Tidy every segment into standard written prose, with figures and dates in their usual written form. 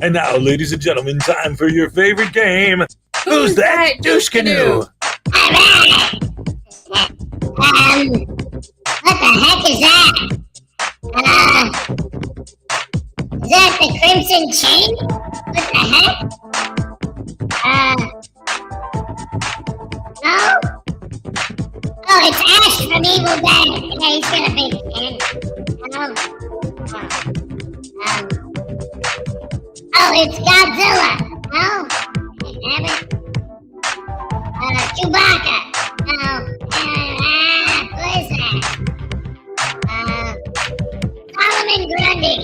And now, ladies and gentlemen, time for your favorite game. Who's that douche canoe? Alright! What the heck is that? Is that the Crimson Chain? What the heck? No? Oh, it's Ash from Evil Dead. Yeah, he's got a big fan. Oh, it's Godzilla. No? Damn it. Chewbacca. No. What is that? Solomon Grundy.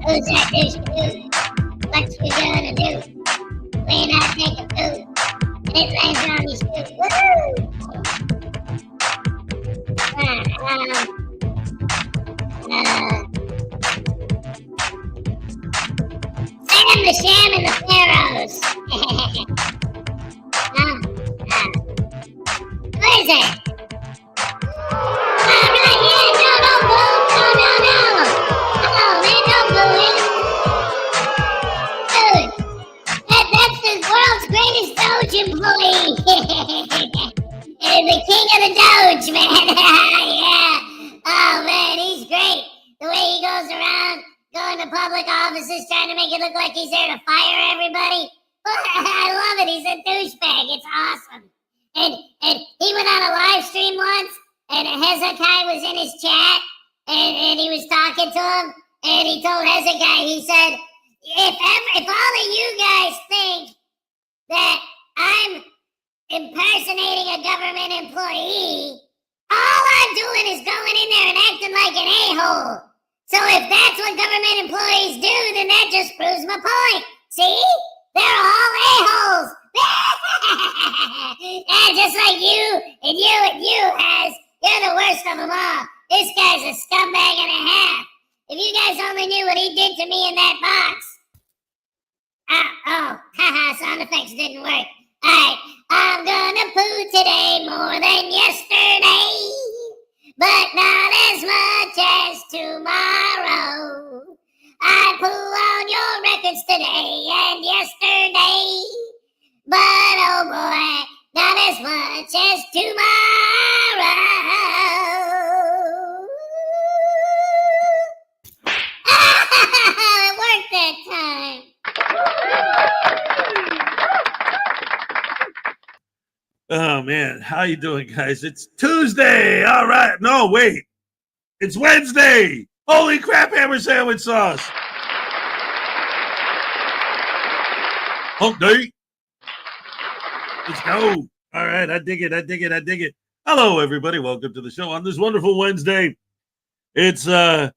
Who's that douche? What's we gonna do? We're not taking food. And it lands on your shoes. Woohoo! Sam the Sham and the Pharaohs. What is it? Alright, yeah, no, don't boo. No. Oh, man, don't boo it. Dude, that's the world's greatest Doge employee. The king of the Doge, man. Yeah. Oh, man, he's great. The way he goes around, going to public offices, trying to make it look like he's there to fire everybody. I love it. He's a douchebag. It's awesome. And he went on a live stream once, and Hezokuai was in his chat, and he was talking to him, and he told Hezokuai, he said, if all of you guys think that I'm impersonating a government employee, all I'm doing is going in there and acting like an a-hole. So if that's what government employees do, then that just proves my point. See? They're all a-holes. Yeah, just like you and you, Has. You're the worst of them all. This guy's a scumbag and a half. If you guys only knew what he did to me in that box. Haha, sound effects didn't work. Alright, I'm gonna poo today more than yesterday, but not as much as tomorrow. I poo on your records today and yesterday, but oh boy, not as much as tomorrow. It worked that time. Oh, man. How you doing, guys? It's Tuesday. All right. No, wait. It's Wednesday. Holy crap, hammer sandwich sauce. Hump day. Let's go. All right. I dig it. Hello, everybody. Welcome to the show on this wonderful Wednesday. It's 30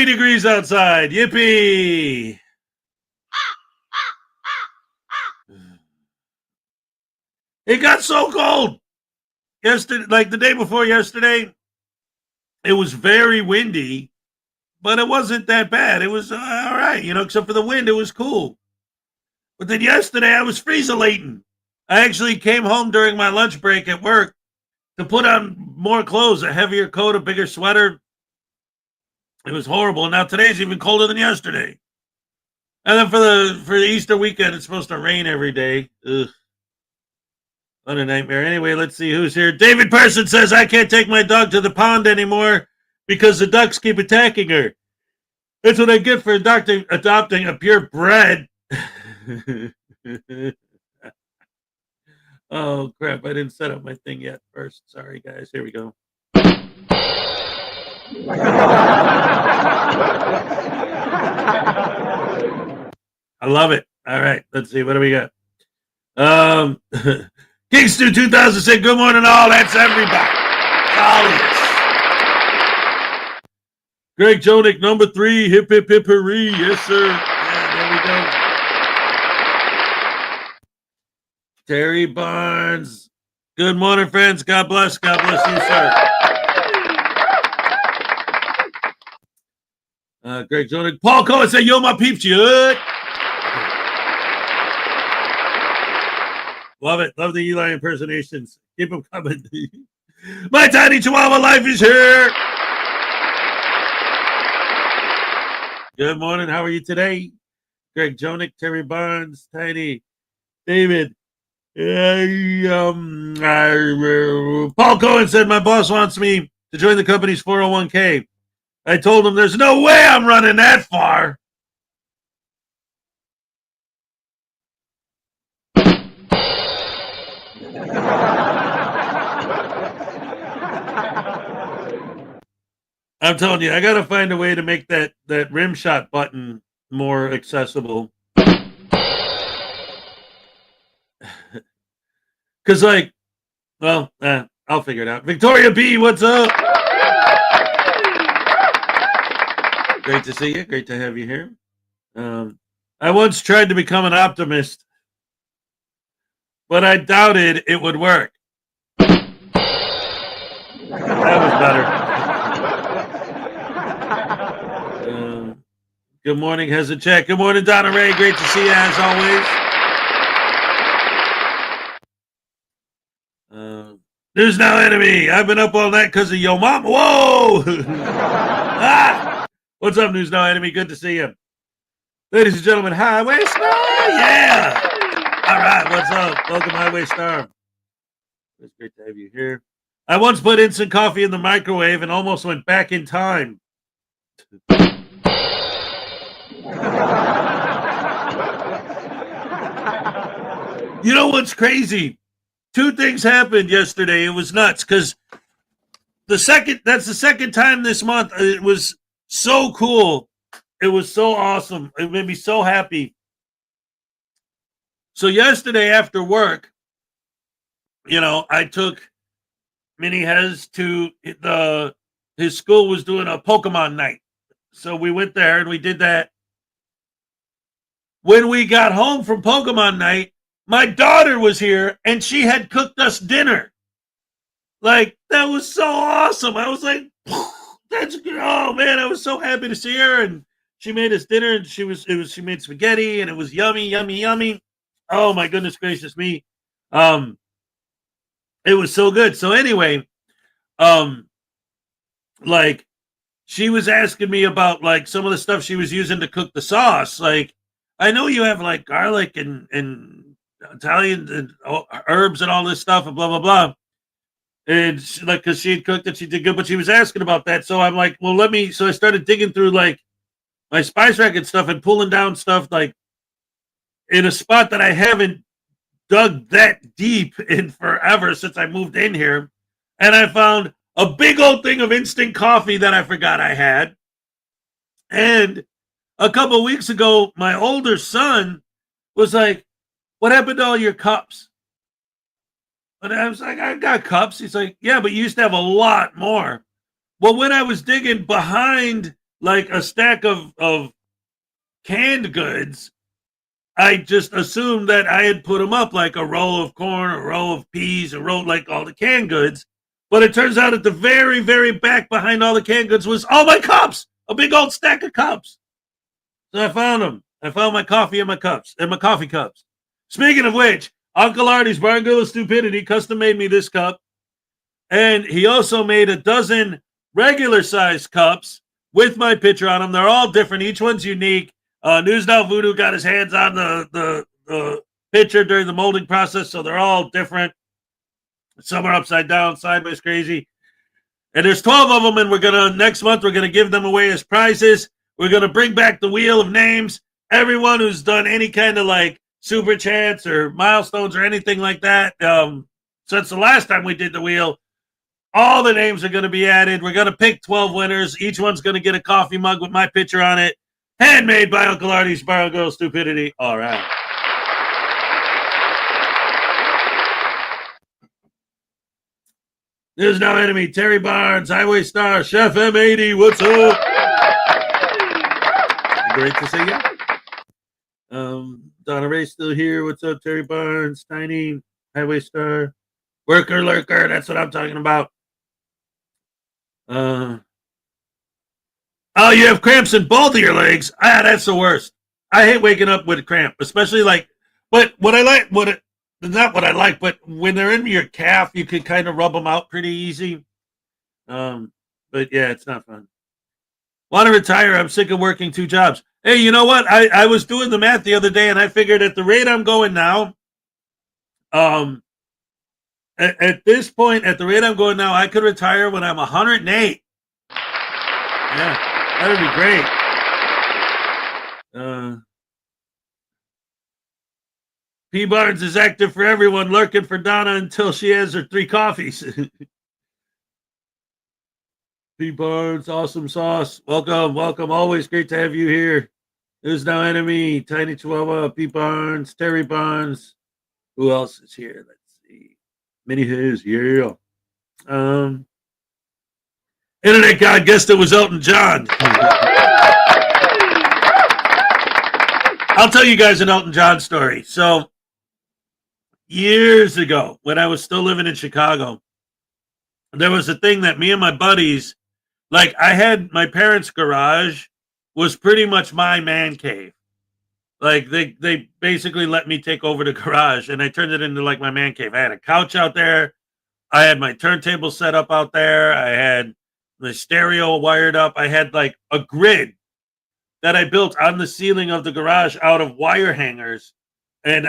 degrees outside. Yippee. It got so cold yesterday, like the day before yesterday. It was very windy, but it wasn't that bad. It was all right, except for the wind. It was cool. But then yesterday I was freezing. I actually came home during my lunch break at work to put on more clothes, a heavier coat, a bigger sweater. It was horrible. Now today's even colder than yesterday. And then for the Easter weekend, it's supposed to rain every day. Ugh. What a nightmare. Anyway, let's see who's here. David Person says, I can't take my dog to the pond anymore because the ducks keep attacking her. That's what I get for adopting a purebred. Oh, crap. I didn't set up my thing yet first. Sorry, guys. Here we go. I love it. All right. Let's see. What do we got? Kingston 2000 said, good morning, all. That's everybody. Yes. Greg Jonick, number 3. Hip, hip, hip, hooray. Yes, sir. Yeah, there we go. Terry Barnes. Good morning, friends. God bless. God bless you, sir. Greg Jonick. Paul Cohen said, yo, my peeps, you good? Love it. Love the Eli impersonations. Keep them coming. My tiny chihuahua life is here. Good morning. How are you today? Greg Jonick, Terry Barnes, Tiny, David. Paul Cohen said my boss wants me to join the company's 401k. I told him there's no way I'm running that far. I'm telling you, I got to find a way to make that rim shot button more accessible. Because, like, well, I'll figure it out. Victoria B, what's up? Great to see you. Great to have you here. I once tried to become an optimist, but I doubted it would work. That was better. Good morning, Hezokuai. Good morning, Donna Ray. Great to see you as always. News Now Enemy. I've been up all night because of your mom. Whoa! Ah! What's up, News Now Enemy? Good to see you. Ladies and gentlemen, Highway Star. Yeah! All right, what's up? Welcome, Highway Star. It's great to have you here. I once put instant coffee in the microwave and almost went back in time. You know what's crazy? Two things happened yesterday. It was nuts because that's the second time this month. It was so cool. It was so awesome. It made me so happy. So yesterday after work, I took Mini Hez to his school was doing a Pokemon night. So we went there and we did that. When we got home from Pokemon night, my daughter was here and she had cooked us dinner. Like, that was so awesome. I was like, that's good. Oh man, I was so happy to see her. And she made us dinner and she made spaghetti and it was yummy, yummy, yummy. Oh my goodness gracious me. It was so good. So anyway, like she was asking me about like some of the stuff she was using to cook the sauce. Like, I know you have like garlic and Italian and herbs and all this stuff and blah blah blah. And she, like, because she had cooked it, she did good, but she was asking about that. So I'm like, well, so I started digging through like my spice rack and stuff and pulling down stuff like in a spot that I haven't dug that deep in forever since I moved in here. And I found a big old thing of instant coffee that I forgot I had. And a couple of weeks ago, my older son was like, what happened to all your cups? And I was like, I got cups. He's like, yeah, but you used to have a lot more. Well, when I was digging behind like a stack of canned goods, I just assumed that I had put them up like a row of corn, a row of peas, a row like all the canned goods. But it turns out at the very, very back behind all the canned goods was all my cups, a big old stack of cups. So I found them. I found my coffee in my cups and my coffee cups. Speaking of which, Uncle Artie's Barangay of Stupidity custom made me this cup. And he also made a dozen regular size cups with my picture on them. They're all different. Each one's unique. News Now Voodoo got his hands on the picture during the molding process, so they're all different. Some are upside down, sideways, crazy. And there's 12 of them, and next month we're gonna give them away as prizes. We're gonna bring back the Wheel of Names. Everyone who's done any kind of like super chats or milestones or anything like that, since the last time we did the wheel, all the names are going to be added. We're going to pick 12 winners. Each one's going to get a coffee mug with my picture on it, handmade by Uncle Artie's Barangay of Stupidity. All right. There's no enemy. Terry Barnes, Highway Star, Chef M80. What's up? Great to see you. Donna Ray still here. What's up, Terry Barnes, Tiny, Highway Star, Worker Lurker. That's what I'm talking about. Oh, you have cramps in both of your legs. That's the worst. I hate waking up with a cramp, especially like. But not what I like, but when they're in your calf, you can kind of rub them out pretty easy. But yeah, it's not fun. Want to retire. I'm sick of working 2 jobs. Hey, you know what? I was doing the math the other day, and I figured at the rate I'm going now, at this point, at the rate I'm going now, I could retire when I'm 108. Yeah, that'd be great. P. Barnes is active for everyone, lurking for Donna until she has her 3 coffees. P. Barnes, awesome sauce. Welcome, welcome. Always great to have you here. There's no enemy. Tiny Chihuahua, P. Barnes, Terry Barnes. Who else is here? Let's see. Mini His, yeah. Internet God guessed it was Elton John. I'll tell you guys an Elton John story. So, years ago, when I was still living in Chicago, there was a thing that me and my buddies, like I had my parents' garage was pretty much my man cave. Like they basically let me take over the garage and I turned it into like my man cave. I had a couch out there. I had my turntable set up out there. I had the stereo wired up. I had like a grid that I built on the ceiling of the garage out of wire hangers. And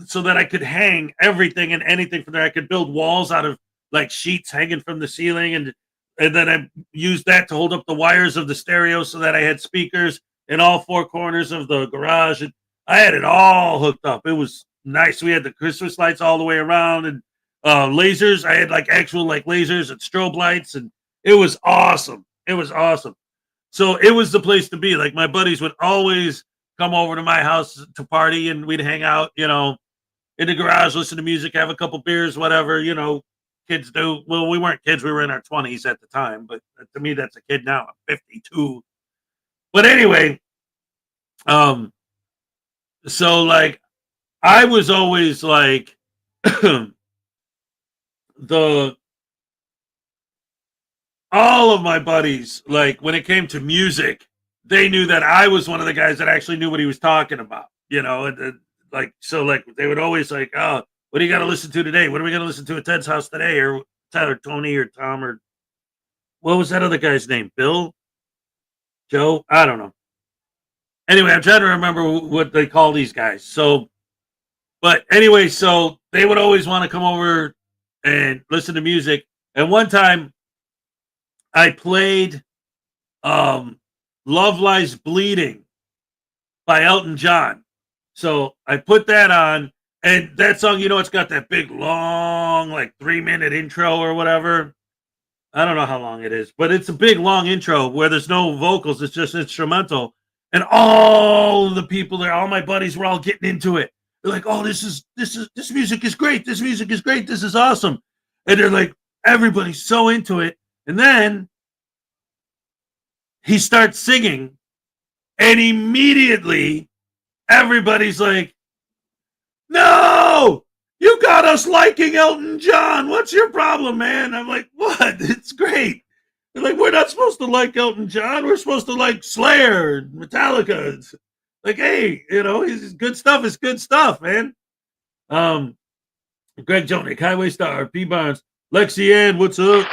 so that I could hang everything and anything from there. I could build walls out of like sheets hanging from the ceiling. And then I used that to hold up the wires of the stereo so that I had speakers in all 4 corners of the garage. And I had it all hooked up. It was nice. We had the Christmas lights all the way around and lasers. I had like actual like lasers and strobe lights. And it was awesome. It was awesome. So it was the place to be. Like my buddies would always come over to my house to party and we'd hang out, in the garage, listen to music, have a couple beers, whatever, kids do. Well, we weren't kids. We were in our 20s at the time, but to me, that's a kid now. I'm 52. But anyway, so like I was always like all of my buddies, like when it came to music, they knew that I was one of the guys that actually knew what he was talking about, like they would always like, oh, what do you got to listen to today? What are we going to listen to at Ted's house today? Or Tony or Tom or what was that other guy's name? Bill? Joe? I don't know. Anyway, I'm trying to remember what they call these guys. So, but anyway, so they would always want to come over and listen to music. And one time I played Love Lies Bleeding by Elton John. So I put that on, and that song, it's got that big, long, like 3-minute intro or whatever. I don't know how long it is, but it's a big, long intro where there's no vocals. It's just instrumental. And all the people there, all my buddies were all getting into it. They're like, oh, this music is great. This music is great. This is awesome. And they're like, everybody's so into it. And then he starts singing, and immediately everybody's like, no, you got us liking Elton John. What's your problem, man? I'm like, what? It's great. They're like, we're not supposed to like Elton John. We're supposed to like Slayer, Metallica. It's like, hey, his good stuff is good stuff, man. Greg Jonick, Highway Star, P. Barnes, Lexi Ann, what's up?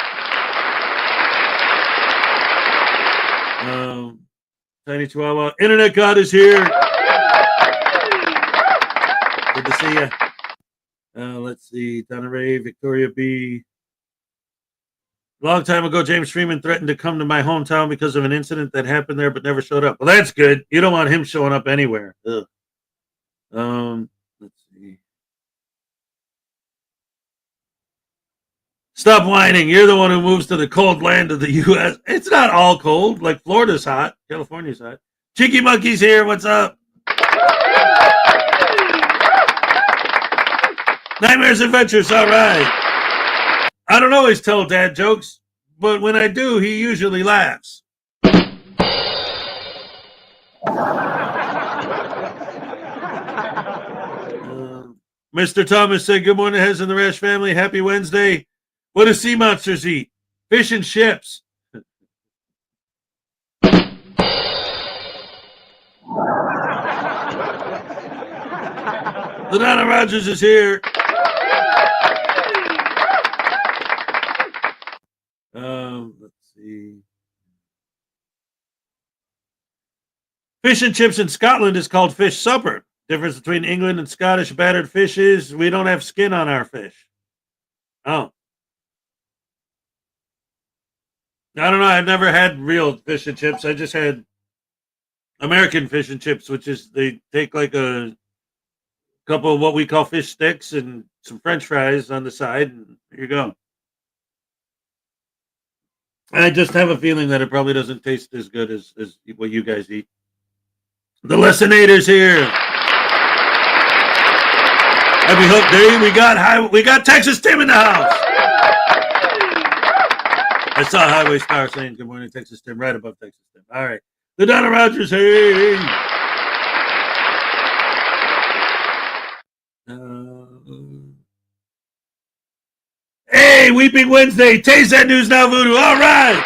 Tiny Chihuahua, Internet God is here. Good to see you. Let's see, Donna Ray, Victoria B. A long time ago, James Freeman threatened to come to my hometown because of an incident that happened there, but never showed up. Well, that's good. You don't want him showing up anywhere. Ugh. Let's see. Stop whining. You're the one who moves to the cold land of the U.S. It's not all cold. Like Florida's hot. California's hot. Cheeky Monkey's here. What's up? Nightmares Adventures. All right. I don't always tell dad jokes, but when I do, he usually laughs. Mr. Thomas said, good morning, Hez and the Rash family. Happy Wednesday. What do sea monsters eat? Fish and chips. LaDonna Rogers is here. Let's see. Fish and chips in Scotland is called fish supper. Difference between England and Scottish battered fish is we don't have skin on our fish. Oh. I don't know. I've never had real fish and chips. I just had American fish and chips, which is they take like a couple of what we call fish sticks and some French fries on the side, and there you go. I just have a feeling that it probably doesn't taste as good as what you guys eat. The Lessonators here. Happy Hook Day. We got Texas Tim in the house. I saw Highway Star saying good morning, Texas Tim, right above Texas Tim. All right. The Donna Rogers, hey. Hey, Weeping Wednesday. Taste that news now, Voodoo. All right.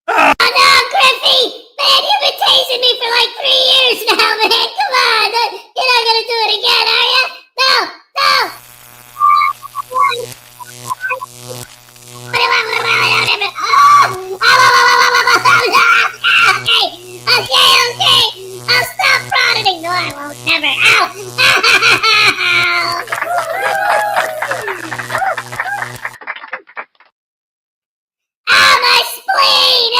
Oh no, Griffey! Man, you've been tasing me for like 3 years now, man. Come on. You're not gonna do it again, are you? No, no. Okay. I'll stop frauditing. No, I won't. Never. Ow! Ow, my spleen!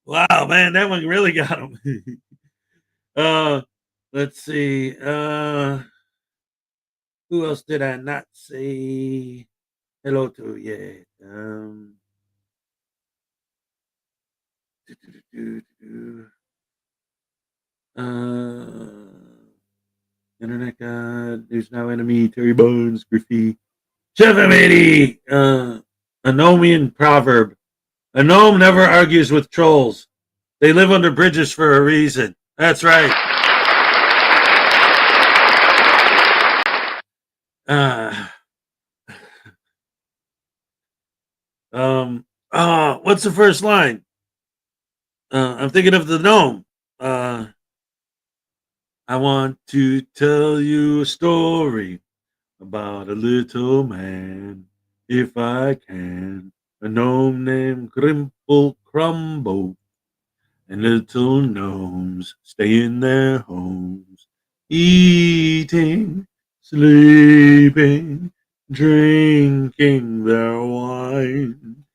Wow, man, that one really got him. Let's see. Who else did I not say hello to yet? Internet God, News Now Enemy, Terry Bones, Griffey, Chef M80, a Nomian proverb. A gnome never argues with trolls. They live under bridges for a reason. That's right. What's the first line? I'm thinking of the gnome. I want to tell you a story about a little man, if I can. A gnome named Grimple Crumble, and little gnomes stay in their homes, eating, sleeping, drinking their wine.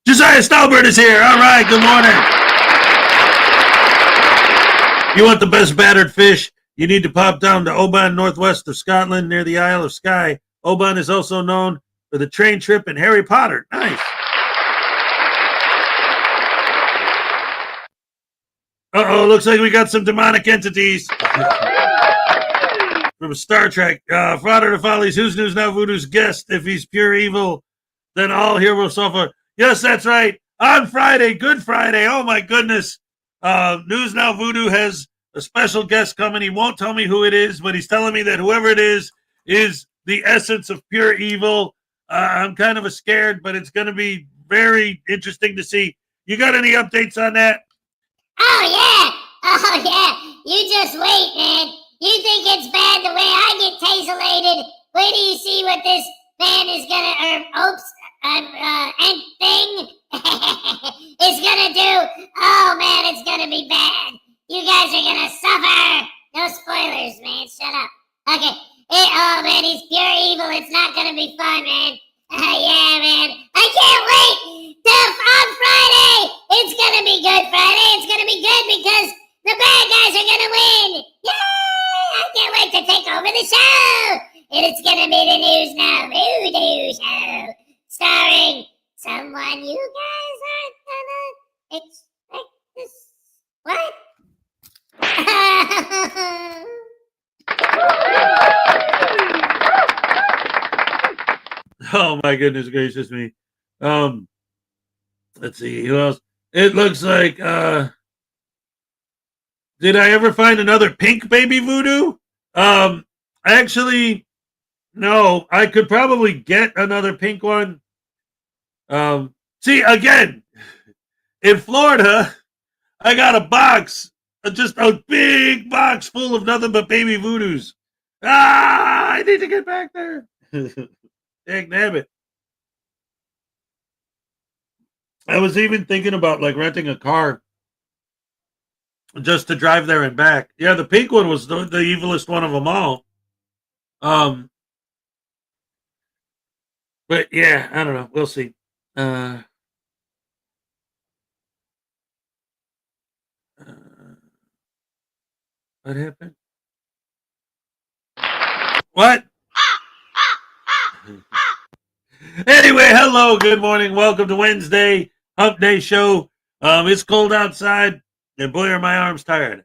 Josiah Stalbert is here. All right, good morning. You want the best battered fish? You need to pop down to Oban, northwest of Scotland, near the Isle of Skye. Oban is also known for the train trip and Harry Potter. Nice. Uh-oh, looks like we got some demonic entities. From Star Trek. Frauditor Follies, who's News Now Voodoo's guest? If he's pure evil, then all here will suffer. Yes, that's right. On Friday, Good Friday. Oh, my goodness. News Now Voodoo has a special guest coming. He won't tell me who it is, but he's telling me that whoever it is the essence of pure evil. I'm kind of scared, but it's going to be very interesting to see. You got any updates on that? Oh yeah, you just wait, man. You think it's bad the way I get taselated? Wait till you see what this man is gonna, thing is gonna do. Oh man, it's gonna be bad. You guys are gonna suffer. No spoilers, man, shut up. Okay, oh man, he's pure evil. It's not gonna be fun, man. Yeah, man. I can't wait on Friday. It's gonna be Good Friday. It's gonna be good because the bad guys are gonna win. Yay! I can't wait to take over the show. And it's gonna be the News Now Voodoo Show, starring someone you guys aren't gonna expect this. What? Oh my goodness gracious me. Let's see who else. It looks like did I ever find another pink baby voodoo? Actually no, I could probably get another pink one. See again in Florida, I got a box, just a big box full of nothing but baby voodoos. I need to get back there. Dag nabbit. I was even thinking about like renting a car just to drive there and back. Yeah, the pink one was the evilest one of them all. But yeah, I don't know. We'll see. Uh, what happened? What? Anyway, hello, good morning, welcome to Wednesday Hump Day Show. It's cold outside, and boy, are my arms tired.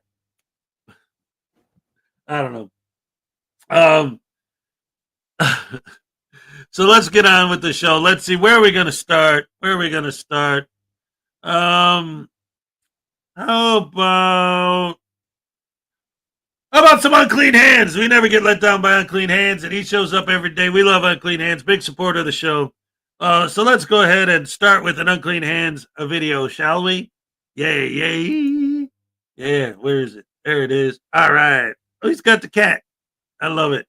I don't know. So let's get on with the show. Let's see, where are we going to start? How about some unclean hands? We never get let down by unclean hands, and he shows up every day. We love unclean hands. Big supporter of the show. So let's go ahead and start with an unclean hands video, shall we? Yay, yay. Yeah, where is it? There it is. All right. Oh, he's got the cat. I love it.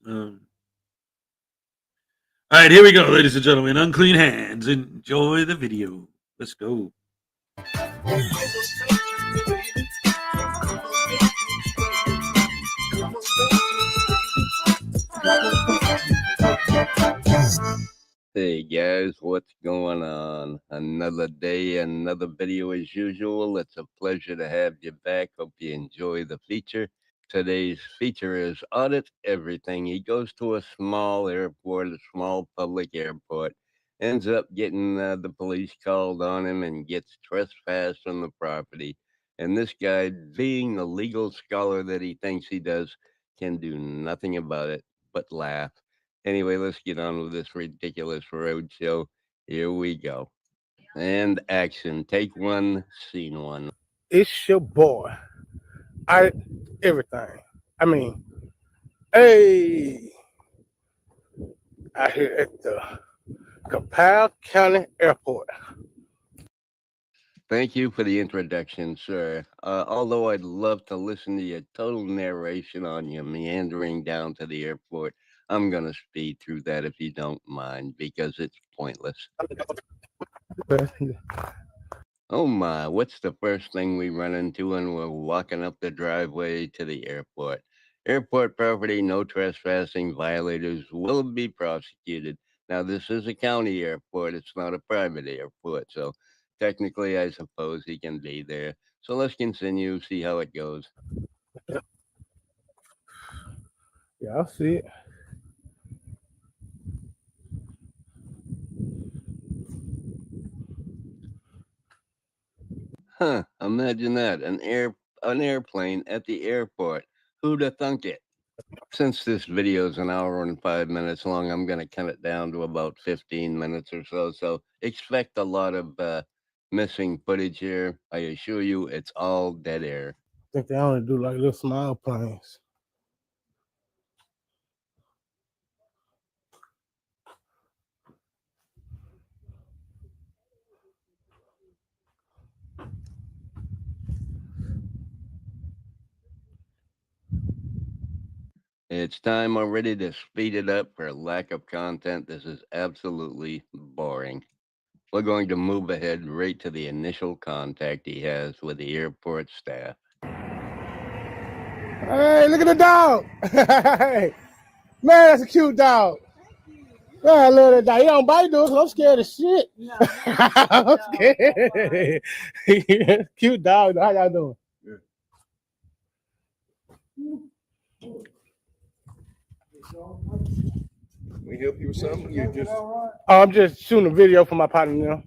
All right, here we go, ladies and gentlemen. Unclean hands. Enjoy the video. Let's go. Hey guys, what's going on? Another day, another video as usual. It's a pleasure to have you back. Hope you enjoy the feature. Today's feature is Audit Everything. He goes to a small airport, a small public airport, ends up getting the police called on him and gets trespassed on the property. And this guy, being the legal scholar that he thinks he does, can do nothing about it but laugh. Anyway, let's get on with this ridiculous road show. Here we go. And action. Take one, scene one. It's your boy. Everything. I mean, hey, out here at the Capel County Airport. Thank you for the introduction, sir. Although I'd love to listen to your total narration on your meandering down to the airport, I'm going to speed through that if you don't mind, because it's pointless. Oh my, what's the first thing we run into when we're walking up the driveway to the airport? Airport property, no trespassing, violators will be prosecuted. Now, this is a county airport, it's not a private airport, so technically, I suppose he can be there. So let's continue, see how it goes. Yeah, I'll see it. Huh, imagine that, an airplane at the airport. Who'd have thunk it? Since this video is an hour and 5 minutes long, I'm going to cut it down to about 15 minutes or so. So expect a lot of missing footage here. I assure you, it's all dead air. I think they only do like little small planes. It's time already to speed it up for lack of content. This is absolutely boring. We're going to move ahead right to the initial contact he has with the airport staff. Hey, look at the dog. Hey, man, that's a cute dog. Man, I love that dog. He don't bite though, so I'm scared of shit. No, I'm scared. Cute dog. How y'all doing? Good. We help you with something? You just Oh, I'm just shooting a video for my partner now.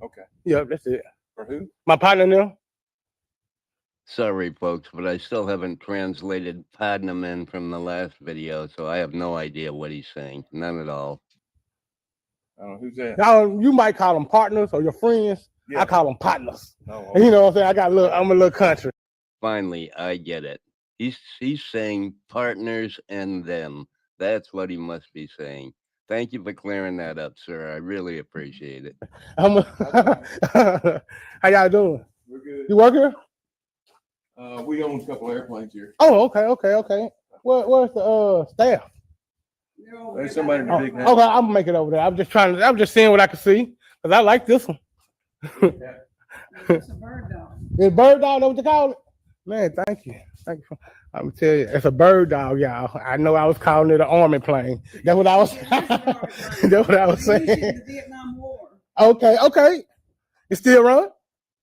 okay. Yeah, that's it. For who? My partner now. Sorry, folks, but I still haven't translated Padnaman from the last video, so I have no idea what he's saying. None at all. I don't know who's that. Now, you might call them partners or your friends. Yeah. I call them partners. Oh, And okay. you know what I'm saying? I'm a little country. Finally, I get it. He's saying partners and them. That's what he must be saying. Thank you for clearing that up, sir. I really appreciate it. How y'all doing? We're good. You work here? We own a couple airplanes here. Oh, okay. Where's the staff? There's somebody in the big house. Okay, I'm gonna make it over there. I'm just seeing what I can see because I like this one. It's a bird dog. It's bird dog, know what you call it? Man, thank you. Thank you. I'm gonna tell you, it's a bird dog, y'all. I know I was calling it an army plane. That's what I was. That's what I was We used it in saying. the Vietnam War. Okay. It still run?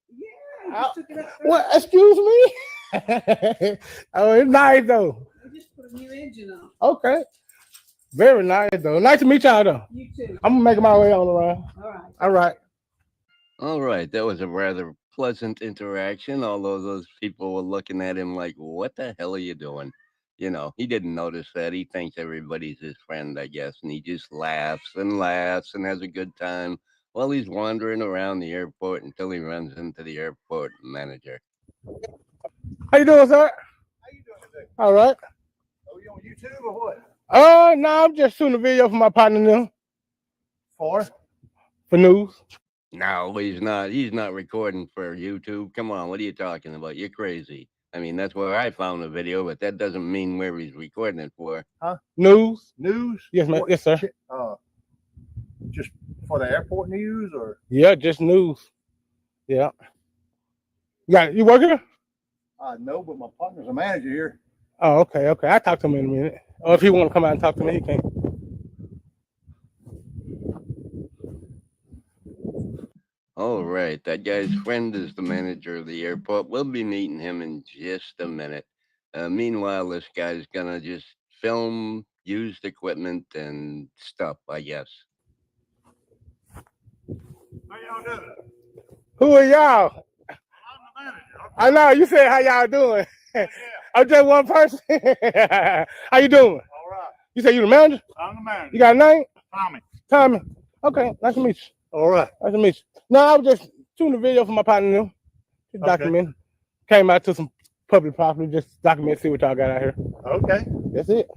Yeah, just took it up. What? Excuse me. Oh, it's nice though. We just put a new engine on. Okay. Very nice though. Nice to meet y'all though. You too. I'm gonna make my way on around. All right. All right. All right, that was a rather pleasant interaction, although those people were looking at him like, what the hell are you doing? You know, he didn't notice that. He thinks everybody's his friend, I guess, and he just laughs and has a good time while he's wandering around the airport until he runs into the airport manager. How you doing, sir? How you doing today? All right. Oh, you on YouTube or what? No, I'm just shooting a video for my partner now. For? For news. No, he's not. He's not recording for YouTube. Come on, what are you talking about? You're crazy. I mean, that's where I found the video, but that doesn't mean where he's recording it for. Huh? News. News? Yes, ma'am. What- Yes, sir. Just for the airport news or? Yeah, just news. Yeah. You work here? No, but my partner's a manager here. Oh, okay. I'll talk to him in a minute. Or if he want to come out and talk to me, he can. All right, that guy's friend is the manager of the airport. We'll be meeting him in just a minute. Meanwhile, this guy's gonna just film used equipment and stuff, I guess. How y'all doing? Who are y'all? I'm the manager. I know you said how y'all doing. I'm just one person. How you doing? All right. You say you the manager? I'm the manager. You got a name? Tommy. Tommy. Okay, nice to meet you. All right. Nice to meet you. No, I was just shooting a video for my partner now. Just Okay. documenting. Came out to some public property, just document, see what y'all got out here. Okay. That's it.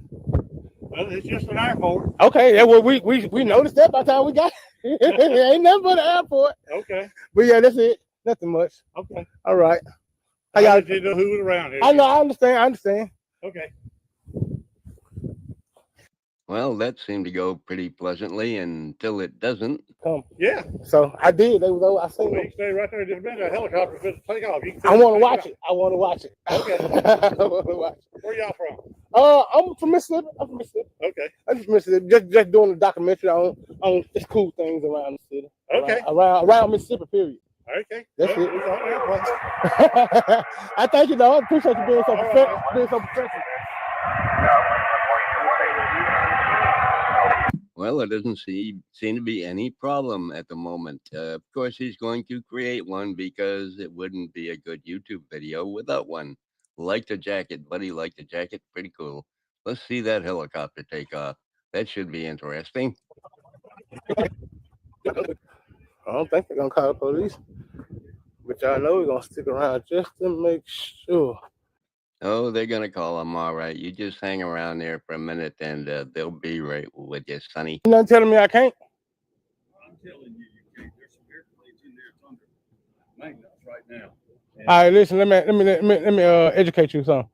Well, it's just an airport. Okay, yeah, well, we noticed that by the time we got ain't nothing but the airport. Okay. But yeah, that's it. Nothing much. Okay. All right. How I y'all? didn't know who was around here. I know, I understand. Okay. Well, that seemed to go pretty pleasantly until it doesn't. Yeah. So I did. They was over. I seen Well, them. you stay right there. Just a minute. A helicopter could take off. You can I want to watch it. I want to watch it. Okay. I want to watch it. Where y'all from? I'm from Mississippi. Okay. I'm from Mississippi. Just doing a documentary on just cool things around the city. Okay. Around Mississippi, period. Okay. That's Well, it. it's on airplanes. I thank you, though. I appreciate you being so All right. professional. Well, there doesn't seem to be any problem at the moment. Of course, he's going to create one because it wouldn't be a good YouTube video without one. Like the jacket, buddy, like the jacket. Pretty cool. Let's see that helicopter take off. That should be interesting. I don't think they're going to call the police. But y'all know we're going to stick around just to make sure. Oh, they're going to call him. All right. You just hang around there for a minute and they'll be right with you, sonny. You not telling me I can't? I'm telling you, you can't. There's some airplanes in there. It's under maintenance right now. All right, listen, let me educate you something.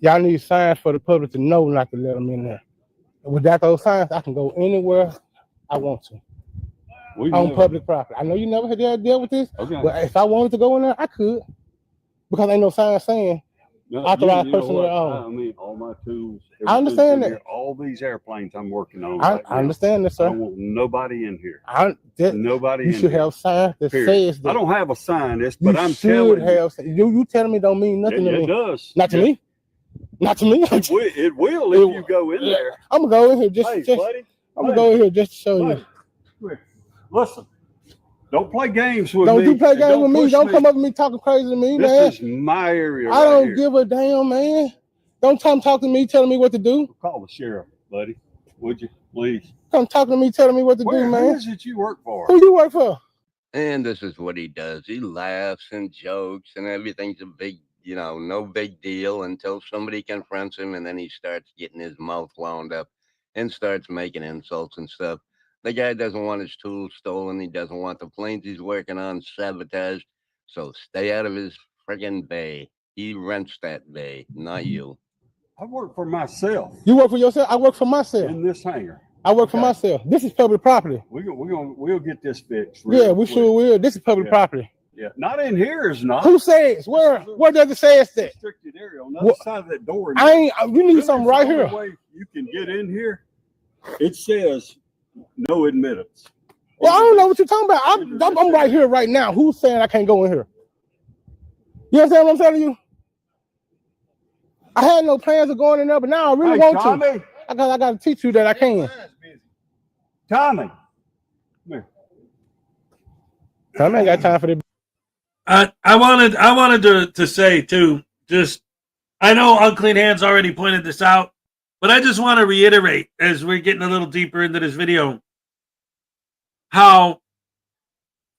Y'all need signs for the public to know not to let them in there. Without those signs, I can go anywhere I want to on public property. I know you never had to deal with this, but if I wanted to go in there, I could. Because ain't no sign saying authorized person at all. I mean, all my tools. I understand that. All these airplanes I'm working on. I right now, understand this, I sir. don't want nobody in here. Nobody You in should here. have signs that Period. says that. I don't have a sign this, but You I'm should telling have. You telling me don't mean nothing to it me. does. Not to me. Not to me. It will if you go in there. I'm gonna go in here just. Buddy. I'm gonna go in here just to show Buddy. you. Listen. Don't play games with Don't me. you play games with me? push Don't come up with me talking crazy to me, man. This is my area. I don't here. give a damn, man. Don't come talk to me, telling me what to do. Call the sheriff, buddy. Would you, please? Come talking to me, telling me what to do, Who man. is it you work for? Who you work for? And this is what he does. He laughs and jokes and everything's a big, no big deal until somebody confronts him and then he starts getting his mouth wound up and starts making insults and stuff. The guy doesn't want his tools stolen. He doesn't want the planes he's working on sabotaged. So stay out of his friggin' bay. He rents that bay, not you. I work for myself You work for yourself? I work for myself. in this hangar. I work for myself. This is public property. We'll get this fixed. Yeah, real we quick. sure will. This is public Yeah. property. Yeah, not in here is not. Who says? Where does it say it's that? Restricted area on the other side of that door. I ain't. You need Really, something it's right the only here. way you can get in here. It says no admittance. Well, I don't know what you're talking about. I'm right here right now. Who's saying I can't go in here? You understand what I'm telling you? I had no plans of going in there, but now I really want Tommy, to. I got to teach you that I can. Tommy, come here. I ain't got time for this. I wanted to say too, just I know Unclean Hands already pointed this out, but I just want to reiterate as we're getting a little deeper into this video how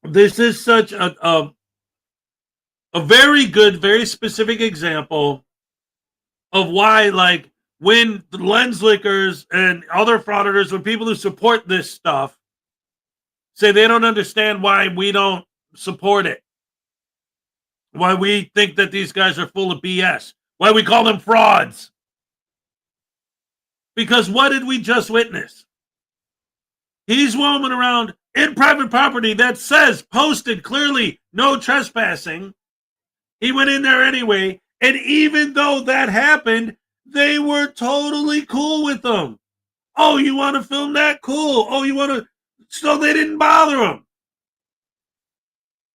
this is such a very good, very specific example of why, like, when the lens lickers and other frauditors, when people who support this stuff say they don't understand why we don't support it, why we think that these guys are full of BS, why we call them frauds. Because what did we just witness? He's roaming around in private property that says, posted clearly, no trespassing. He went in there anyway. And even though that happened, they were totally cool with them. Oh, you want to film that? Cool. Oh, you want to? So they didn't bother him.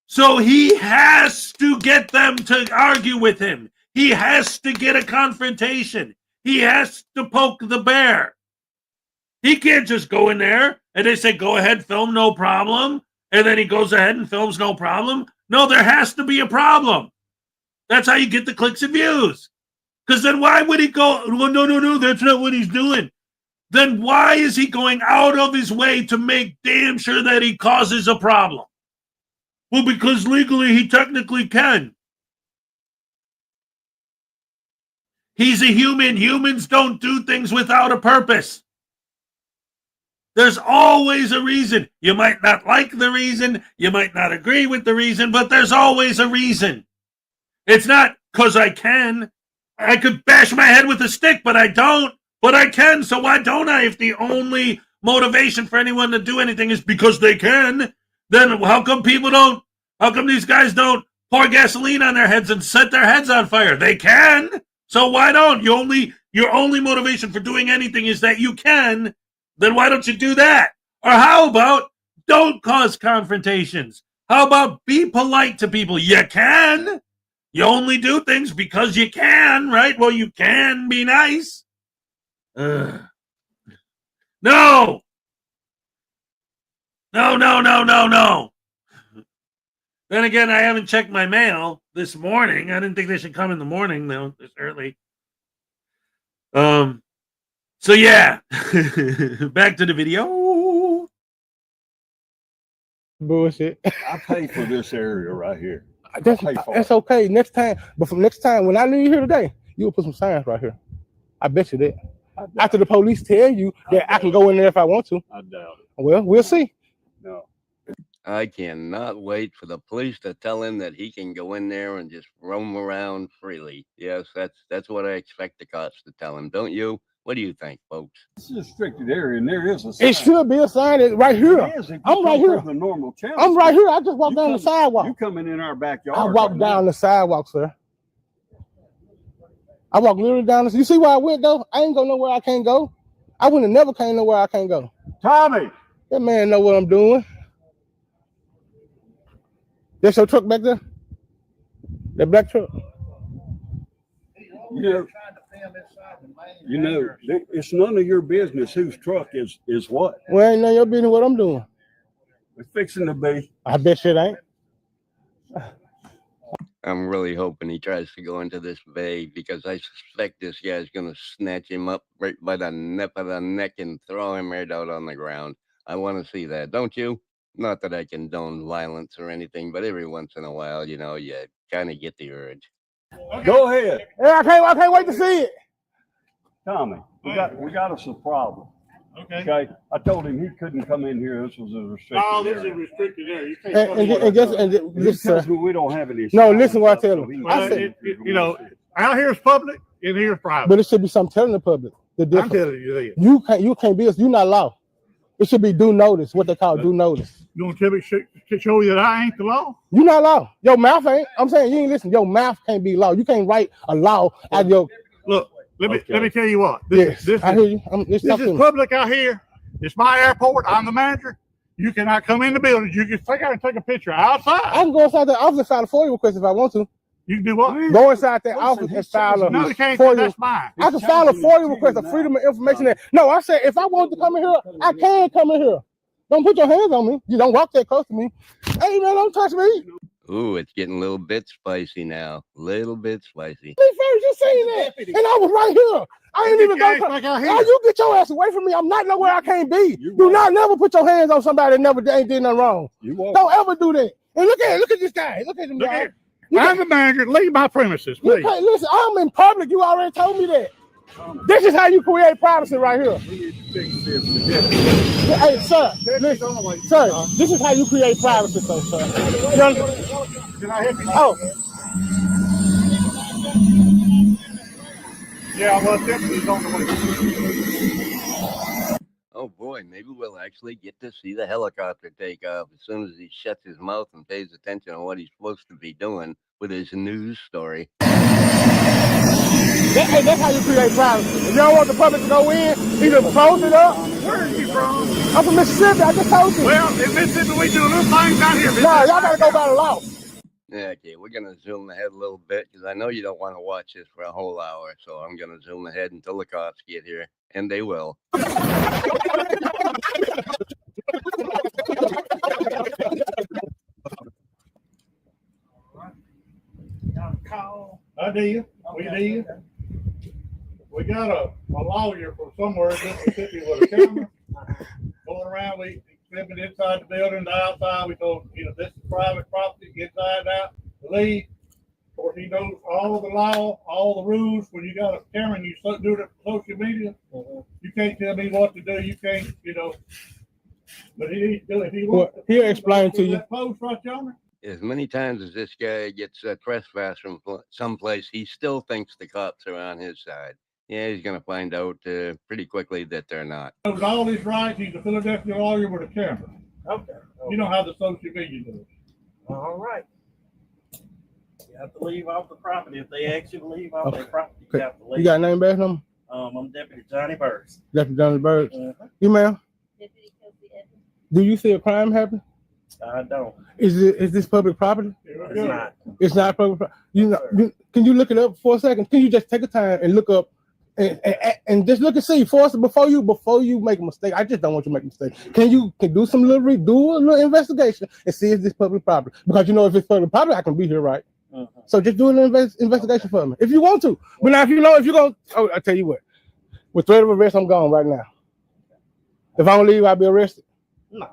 So he has to get them to argue with him. He has to get a confrontation. He has to poke the bear. He can't just go in there and they say, go ahead, film, no problem. And then he goes ahead and films, no problem. No, there has to be a problem. That's how you get the clicks and views. Because then why would he go, well, no, that's not what he's doing. Then why is he going out of his way to make damn sure that he causes a problem? Well, because legally he technically can. He's a human. Humans don't do things without a purpose. There's always a reason. You might not like the reason. You might not agree with the reason, but there's always a reason. It's not because I can. I could bash my head with a stick, but I don't. But I can, so why don't I? If the only motivation for anyone to do anything is because they can, then how come people don't? How come these guys don't pour gasoline on their heads and set their heads on fire? They can, so why don't? Your only motivation for doing anything is that you can, then why don't you do that? Or how about don't cause confrontations? How about be polite to people? You can. You only do things because you can, right? Well, you can be nice. No. Then again, I haven't checked my mail this morning. I didn't think they should come in the morning, though, this early. So yeah, back to the video. Bullshit. I pay for this area right here. That's okay. Next time, but from next time when I leave here today, you'll put some signs right here. I bet you that. After the police tell you that I can go in there if I want to. I doubt it. Well, we'll see. No. I cannot wait for the police to tell him that he can go in there and just roam around freely. Yes, that's what I expect the cops to tell him, don't you? What do you think, folks? This is a restricted area, and there is a sign. It should be a sign right here. I'm right here. The normal channel. I'm right here. I just walked down the sidewalk. You coming in our backyard? I walked down the sidewalk, sir. I walked literally down. You see where I went, though? I ain't go nowhere I can't go. I would have never came nowhere I can't go. Tommy! That man know what I'm doing. That's your truck back there? That black truck? You know, it's none of your business whose truck is what. Well, ain't none of your business what I'm doing. It's fixing to be. I bet shit ain't. I'm really hoping he tries to go into this bay because I suspect this guy's going to snatch him up right by the nape of the neck and throw him right out on the ground. I want to see that, don't you? Not that I condone violence or anything, but every once in a while, you know, you kind of get the urge. Go ahead. Yeah, I can't wait to see it. Tommy, we got us a problem. Okay. I told him he couldn't come in here. This was a restricted area. This is a restricted area. You can't And guess, He tells me we don't have any. no, listen what I tell him. Well, I said, Out here is public, in here is private. But it should be something telling the public the I'm difference. telling you this. You can't be, you're not law. It should be due notice, what they call due notice. You want to show you that I ain't the law? You're not law. Your mouth ain't. I'm saying you ain't listen. Your mouth can't be law. You can't write a law out of your. Look, let me tell you what. Yes, I hear you. This is public out here. It's my airport. I'm the manager. You cannot come in the building. You can take out and take a picture outside. I can go inside the office and file a FOIA request if I want to. You can do what? Go inside that office and file a No, you can't. FOIA. That's mine. I can file a FOIA request, a freedom of information. No, I said if I want to come in here, I can come in here. Don't put your hands on me. You don't walk that close to me. Hey man, don't touch me. Ooh, it's getting a little bit spicy now. Little bit spicy. Me first, you saying that, and I was right here. I ain't even go. Now you get your ass away from me. I'm not nowhere I can't be. Do not never put your hands on somebody that never ain't did nothing wrong. Don't ever do that. And look at this guy. Look at him. Look at I'm the manager. Leave my premises, please. You listen, I'm in public. You already told me that. This is how you create privacy right here. Hey, sir, listen, sir, this is how you create privacy, sir. Can I help you? Oh. Yeah, well, deputy's on the way. Oh boy, maybe we'll actually get to see the helicopter take off as soon as he shuts his mouth and pays attention on what he's supposed to be doing with his news story. That's how you create privacy. If you don't want the public to go in, either close it up. Where are you from? I'm from Mississippi. I just told you. Well, in Mississippi, we do little things out here. No, y'all gotta go by the law. Yeah, okay, we're gonna zoom ahead a little bit because I know you don't want to watch this for a whole hour, so I'm gonna zoom ahead until the cops get here, and they will. I do. We do. We got a lawyer from somewhere in Mississippi with a camera going around. We exhibit inside the building, the outside. We told this is private property, inside out, leave. Of course, he knows all the law, all the rules. When you got a camera and you do it on social media, you can't tell me what to do. You can't, But he wants he'll explain to you. That post right yonder. As many times as this guy gets trespassed from someplace, he still thinks the cops are on his side. Yeah, he's going to find out pretty quickly that they're not. Knows all his rights. He's a Philadelphia lawyer with a camera. Okay. You know how the social media does. All right. You have to leave off the property. If they ask you to leave off their property, you have to leave. You got a name, badge number? I'm Deputy Johnny Burks. Deputy Johnny Burks. You, ma'am? Do you see a crime happen? I don't. Is this public property? It's not. It's not public property. Can you look it up for a second? Can you just take a time and look up and just look and see before you make a mistake? I just don't want you to make a mistake. Can do some do a little investigation and see if this public property? Because if it's public property, I can be here, right? So just do an investigation for me if you want to. But now if you're going, I tell you what, with threat of arrest, I'm gone right now. If I don't leave, I'll be arrested. No.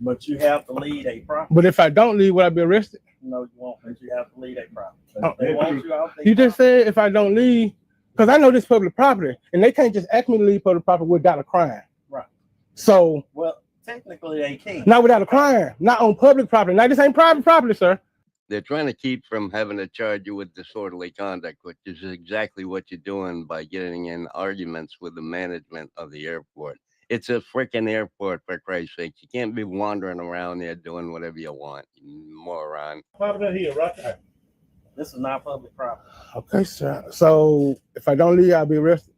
But you have to lead a property. But if I don't leave, will I be arrested? No, you won't. But you have to lead a property. They want you out. You just said if I don't leave, because I know this public property, and they can't just ask me to leave public property without a crime. Right. So. Well, technically they can. Not without a crime. Not on public property. Now this ain't private property, sir. They're trying to keep from having to charge you with disorderly conduct, which is exactly what you're doing by getting in arguments with the management of the airport. It's a freaking airport, for Christ's sake. You can't be wandering around there doing whatever you want, you moron. Property here, right there. This is not public property. Okay, sir. So if I don't leave, I'll be arrested.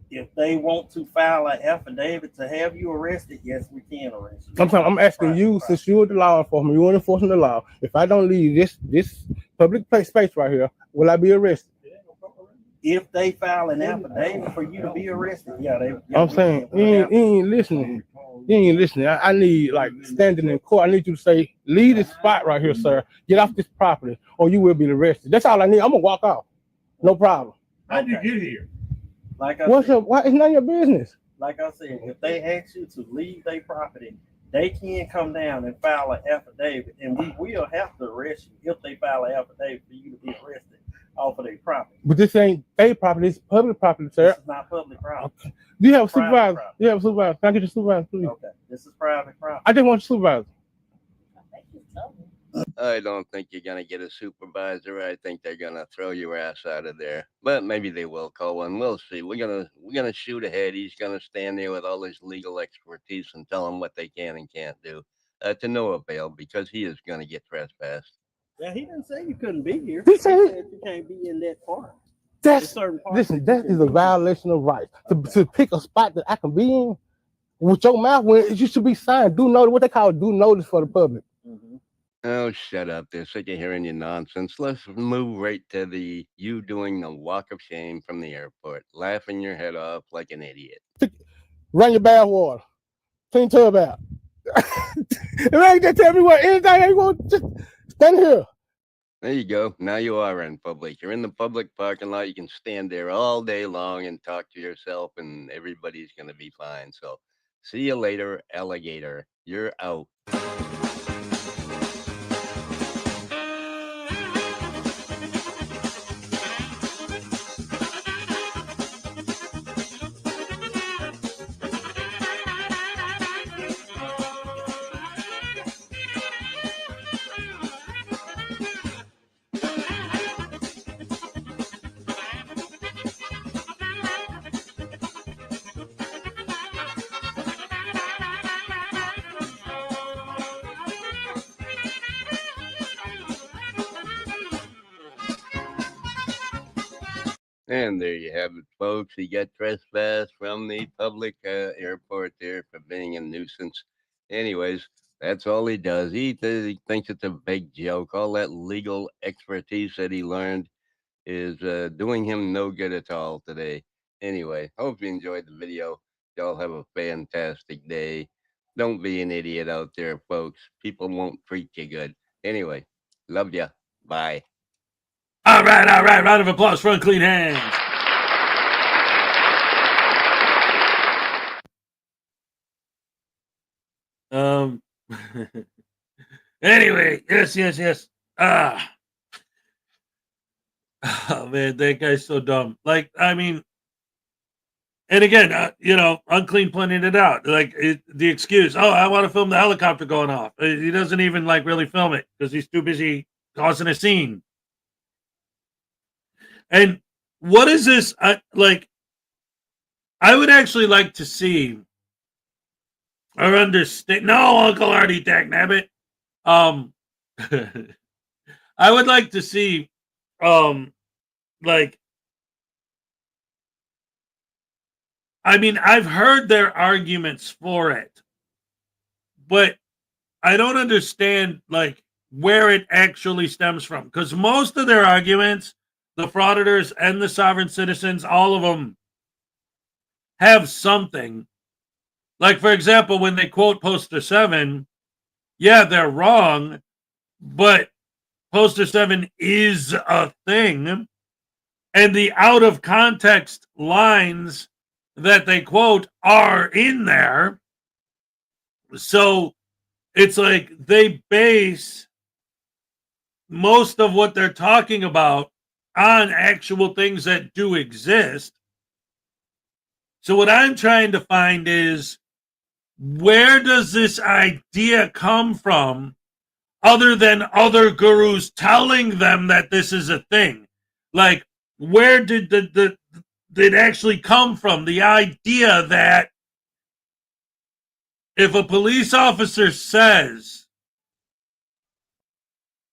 If they want to file an affidavit to have you arrested, yes, we can arrest you. I'm asking you, since you're the law enforcement, you're enforcing the law. If I don't leave this public space right here, will I be arrested? If they file an affidavit for you to be arrested, I'm saying you ain't listening. You ain't listening. I need standing in court. I need you to say, leave this spot right here, sir. Get off this property, or you will be arrested. That's all I need. I'm gonna walk off. No problem. How'd you get here? Like I Why? It's none of your business. Like I said, if they ask you to leave their property, they can come down and file an affidavit, and we will have to arrest you if they file an affidavit for you to be arrested off of their property. But this ain't their property, it's public property, sir. This is not public property. Okay. Do you have a supervisor? Property. You have a supervisor. Can I get your supervisor, please? Okay, this is private property. I just want your supervisor. I don't think you're gonna get a supervisor. I think they're gonna throw your ass out of there. But maybe they will call one. We'll see. We're gonna shoot ahead. He's gonna stand there with all his legal expertise and tell them what they can and can't do. To no avail, because he is gonna get trespassed. Yeah, he didn't say you couldn't be here. He He said- said you can't be in that park. That's certain parts listen. that you That can is a be. violation of rights. To pick a spot that I can be in with your mouth when you should be signed. Do notice, what they call due notice for the public. Mhm. Oh, shut up. They're sick of hearing your nonsense. Let's move right to you doing the walk of shame from the airport, laughing your head off like an idiot. Run your bath water. Clean tub out. If they just tell me what anything they want, just stand here. There you go. Now you are in public. You're in the public parking lot. You can stand there all day long and talk to yourself, and everybody's going to be fine. So, see you later, alligator. You're out. And there you have it, folks. He got trespassed from the public airport there for being a nuisance. Anyways, that's all he does. He thinks it's a big joke. All that legal expertise that he learned is doing him no good at all today. Anyway, hope you enjoyed the video. Y'all have a fantastic day. Don't be an idiot out there, folks. People won't treat you good. Anyway, love ya. Bye. All right. Round of applause for Unclean Hands. Anyway, yes. Oh man, that guy's so dumb. Like, I mean, and again, Unclean pointed it out. Like the excuse, oh, I want to film the helicopter going off. He doesn't even like really film it because he's too busy causing a scene. And what is this? Like, I would actually like to see or understand. No, Uncle Artie, dagnabbit. I would like to see, like, I mean, I've heard their arguments for it, but I don't understand, like, where it actually stems from. Because most of their arguments, the frauditors and the sovereign citizens, all of them have something. Like, for example, when they quote Poster 7, yeah, they're wrong, but Poster 7 is a thing. And the out of context lines that they quote are in there. So it's like they base most of what they're talking about on actual things that do exist. So what I'm trying to find is, where does this idea come from other than other gurus telling them that this is a thing? Like, where did it actually come from? The idea that if a police officer says,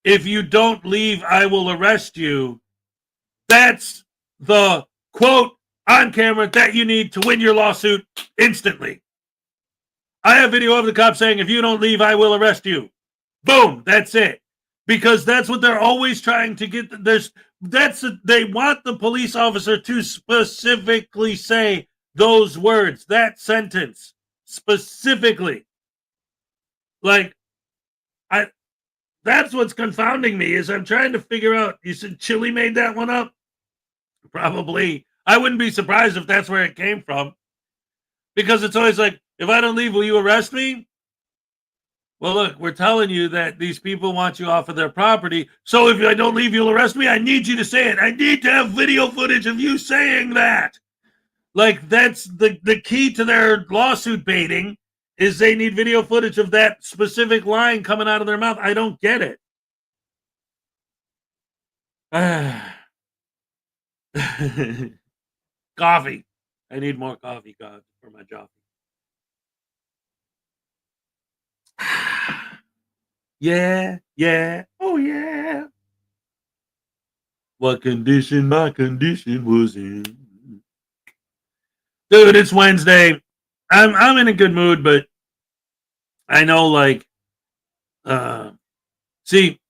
if you don't leave, I will arrest you, that's the quote on camera that you need to win your lawsuit instantly. I have video of the cop saying, if you don't leave, I will arrest you. Boom, that's it. Because that's what they're always trying to get. They want the police officer to specifically say those words, that sentence, specifically. Like, that's what's confounding me, is I'm trying to figure out, you said Chili made that one up? Probably. I wouldn't be surprised if that's where it came from. Because it's always like, if I don't leave, will you arrest me? Well, look, we're telling you that these people want you off of their property. So if I don't leave, you'll arrest me. I need you to say it. I need to have video footage of you saying that. Like, that's the key to their lawsuit baiting, is they need video footage of that specific line coming out of their mouth. I don't get it. Coffee. I need more coffee, God, for my job. Yeah, yeah, oh yeah. What condition my condition was in. Dude, it's Wednesday. I'm in a good mood, but I know see,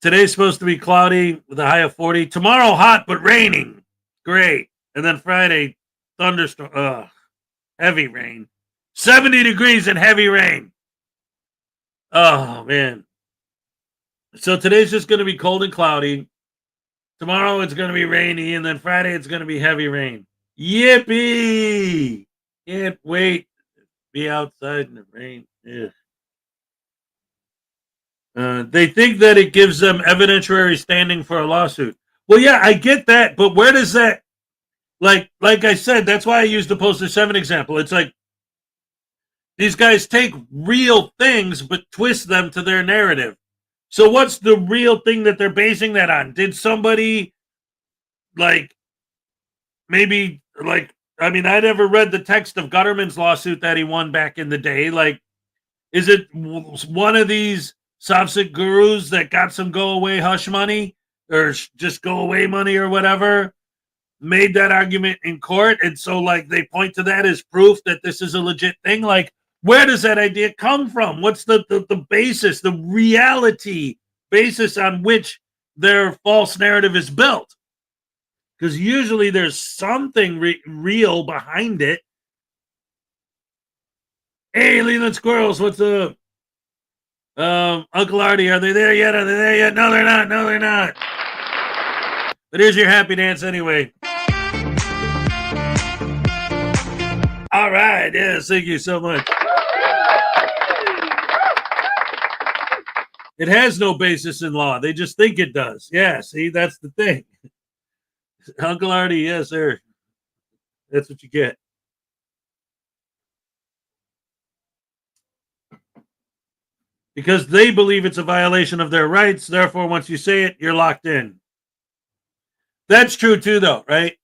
today's supposed to be cloudy with a high of 40. Tomorrow hot but raining. Great. And then Friday, thunderstorm, heavy rain. 70 degrees and heavy rain. Oh man. So today's just going to be cold and cloudy. Tomorrow it's going to be rainy, and then Friday it's going to be heavy rain. Yippee! Can't wait to be outside in the rain. They think that it gives them evidentiary standing for a lawsuit. Well, yeah, I get that, but where does that, like I said, that's why I used the Poster 7 example. It's like these guys take real things but twist them to their narrative. So what's the real thing that they're basing that on? Did somebody, maybe, I never read the text of Gutterman's lawsuit that he won back in the day. Is it one of these Sapsik gurus that got some go away hush money or just go away money or whatever, made that argument in court, and so they point to that as proof that this is a legit thing? Where does that idea come from? What's the basis, the reality basis on which their false narrative is built? Because usually there's something real behind it. Hey, Leland Squirrels, what's up? Uncle Artie, are they there yet? Are they there yet? No, they're not. No, they're not. But here's your happy dance anyway. All right. Yes, thank you so much. It has no basis in law. They just think it does. Yeah, see, that's the thing. Uncle Artie, yes, sir. That's what you get. Because they believe it's a violation of their rights. Therefore, once you say it, you're locked in. That's true too, though, right?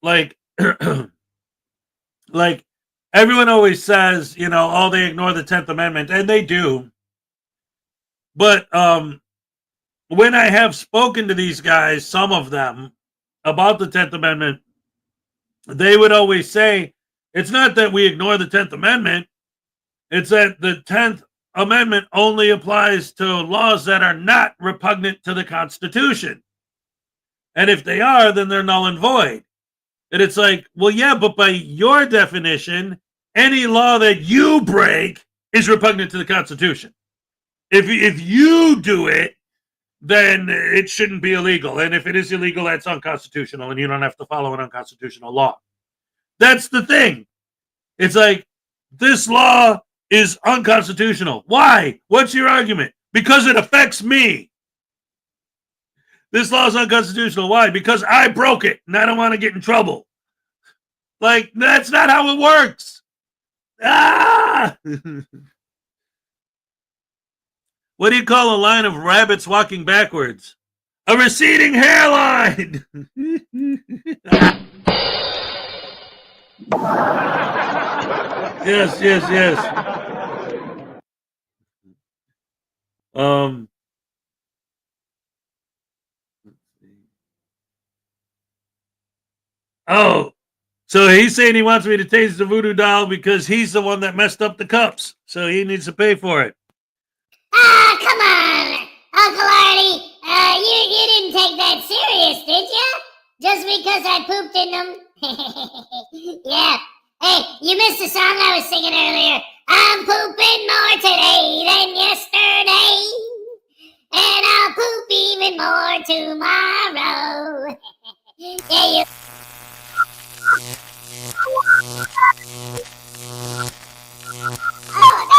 Everyone always says, oh, they ignore the 10th Amendment, and they do. But when I have spoken to these guys, some of them, about the 10th Amendment, they would always say, it's not that we ignore the 10th Amendment. It's that the 10th Amendment only applies to laws that are not repugnant to the Constitution. And if they are, then they're null and void. And it's like, well, yeah, but by your definition, any law that you break is repugnant to the Constitution. If you do it, then it shouldn't be illegal. And if it is illegal, that's unconstitutional, and you don't have to follow an unconstitutional law. That's the thing. It's like, this law is unconstitutional. Why? What's your argument? Because it affects me. This law is unconstitutional. Why? Because I broke it, and I don't want to get in trouble. That's not how it works. Ah! What do you call a line of rabbits walking backwards? A receding hairline! Yes. Oh, so he's saying he wants me to taste the voodoo doll because he's the one that messed up the cups. So he needs to pay for it. Ah, come on, Uncle Artie. You didn't take that serious, did you? Just because I pooped in them? Yeah. Hey, you missed the song I was singing earlier. I'm pooping more today than yesterday. And I'll poop even more tomorrow. Yeah, you... Oh, no!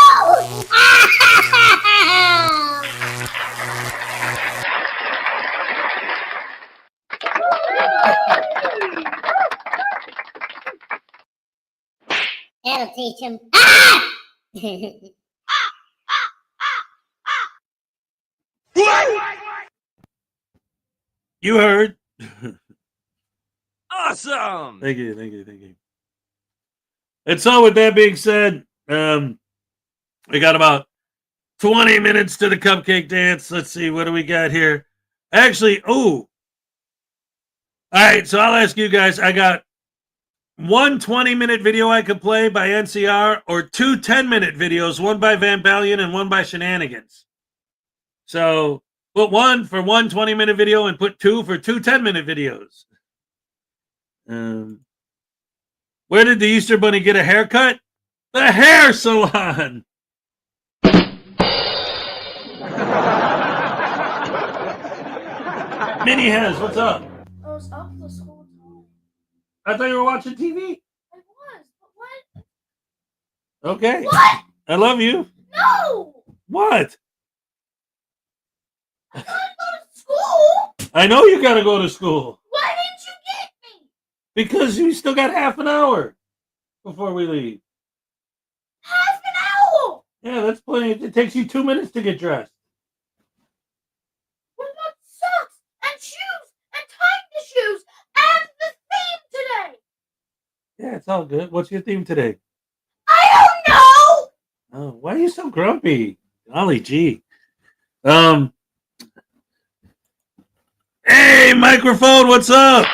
That'll teach him. Ah! You heard. Awesome. Thank you, thank you, thank you. And so, with that being said, we got about 20 minutes to the cupcake dance. Let's see, what do we got here? Actually, all right, so I'll ask you guys. I got one 20-minute video I could play by NCR or two 10-minute videos, one by Van Balian and one by Shenanigans. So put one for one 20-minute video and put two for two 10-minute videos. Where did the Easter Bunny get a haircut? The hair salon. Minnie has, what's up? I was up this whole time. I thought you were watching TV. I was, but what? Okay. What? I love you. No! What? I gotta go to school! I know you gotta go to school. Why didn't you get me? Because we still got half an hour before we leave. Half an hour! Yeah, that's plenty. It takes you 2 minutes to get dressed. What about socks and shoes and tying the shoes and the theme today? Yeah, it's all good. What's your theme today? I don't know! Oh, why are you so grumpy? Golly gee. Hey, microphone, what's up?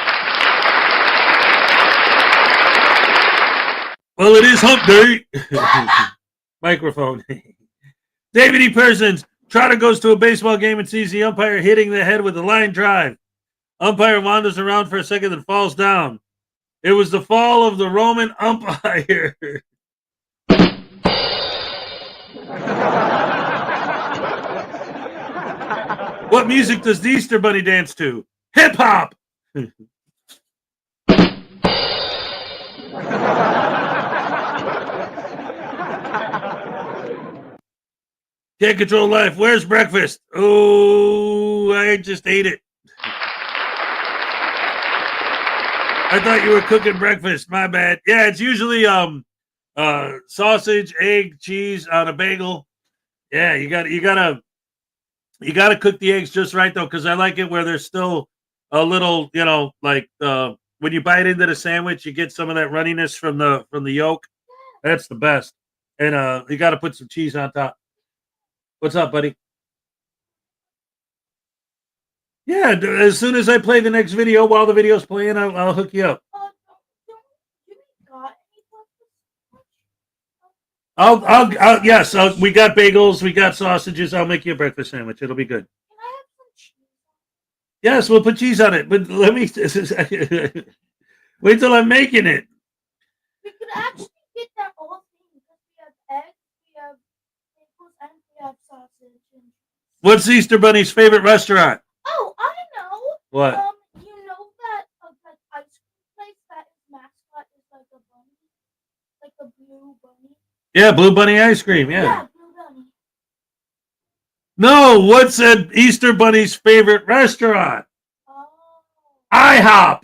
Well, it is hump day. Microphone. David E. Persons. Trotter goes to a baseball game and sees the umpire hitting the head with a line drive. Umpire wanders around for a second and falls down. It was the fall of the Roman umpire. What music does the Easter Bunny dance to? Hip hop. Can't control life. Where's breakfast? Oh, I just ate it. I thought you were cooking breakfast. My bad. Yeah, it's usually sausage, egg, cheese on a bagel. Yeah, you gotta cook the eggs just right though, because I like it where there's still a little, like when you bite into the sandwich, you get some of that runniness from the yolk. That's the best. And you got to put some cheese on top. What's up, buddy? Yeah, as soon as I play the next video, while the video's playing, I'll hook you up. Yes, we got bagels, we got sausages. I'll make you a breakfast sandwich. It'll be good. Yes, we'll put cheese on it, but let me wait till I'm making it. We could actually get that whole thing because we have eggs, we have bagels, and we have sausage. What's Easter Bunny's favorite restaurant? Oh, I know. What? You know that ice cream place that its mascot is like a bunny, like a blue bunny. Yeah, Blue Bunny ice cream. Yeah. Yeah, blue bunny. No, what's an Easter Bunny's favorite restaurant? Oh. IHOP.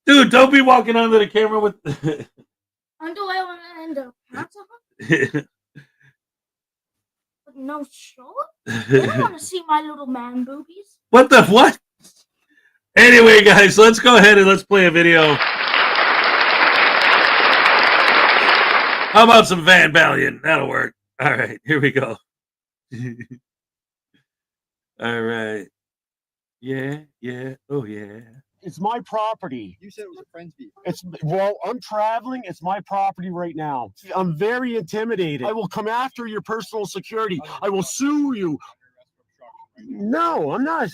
Dude, don't be walking onto the camera with Underwear and pants on? With no short? You don't want to see my little man boobies. What the what? Anyway, guys, let's go ahead and let's play a video. How about some Van Balian? That'll work. All right, here we go. All right. Yeah, oh yeah. It's my property. You said it was a friend's vehicle. I'm traveling. It's my property right now. I'm very intimidated. I will come after your personal security. I will sue you. No, I'm not.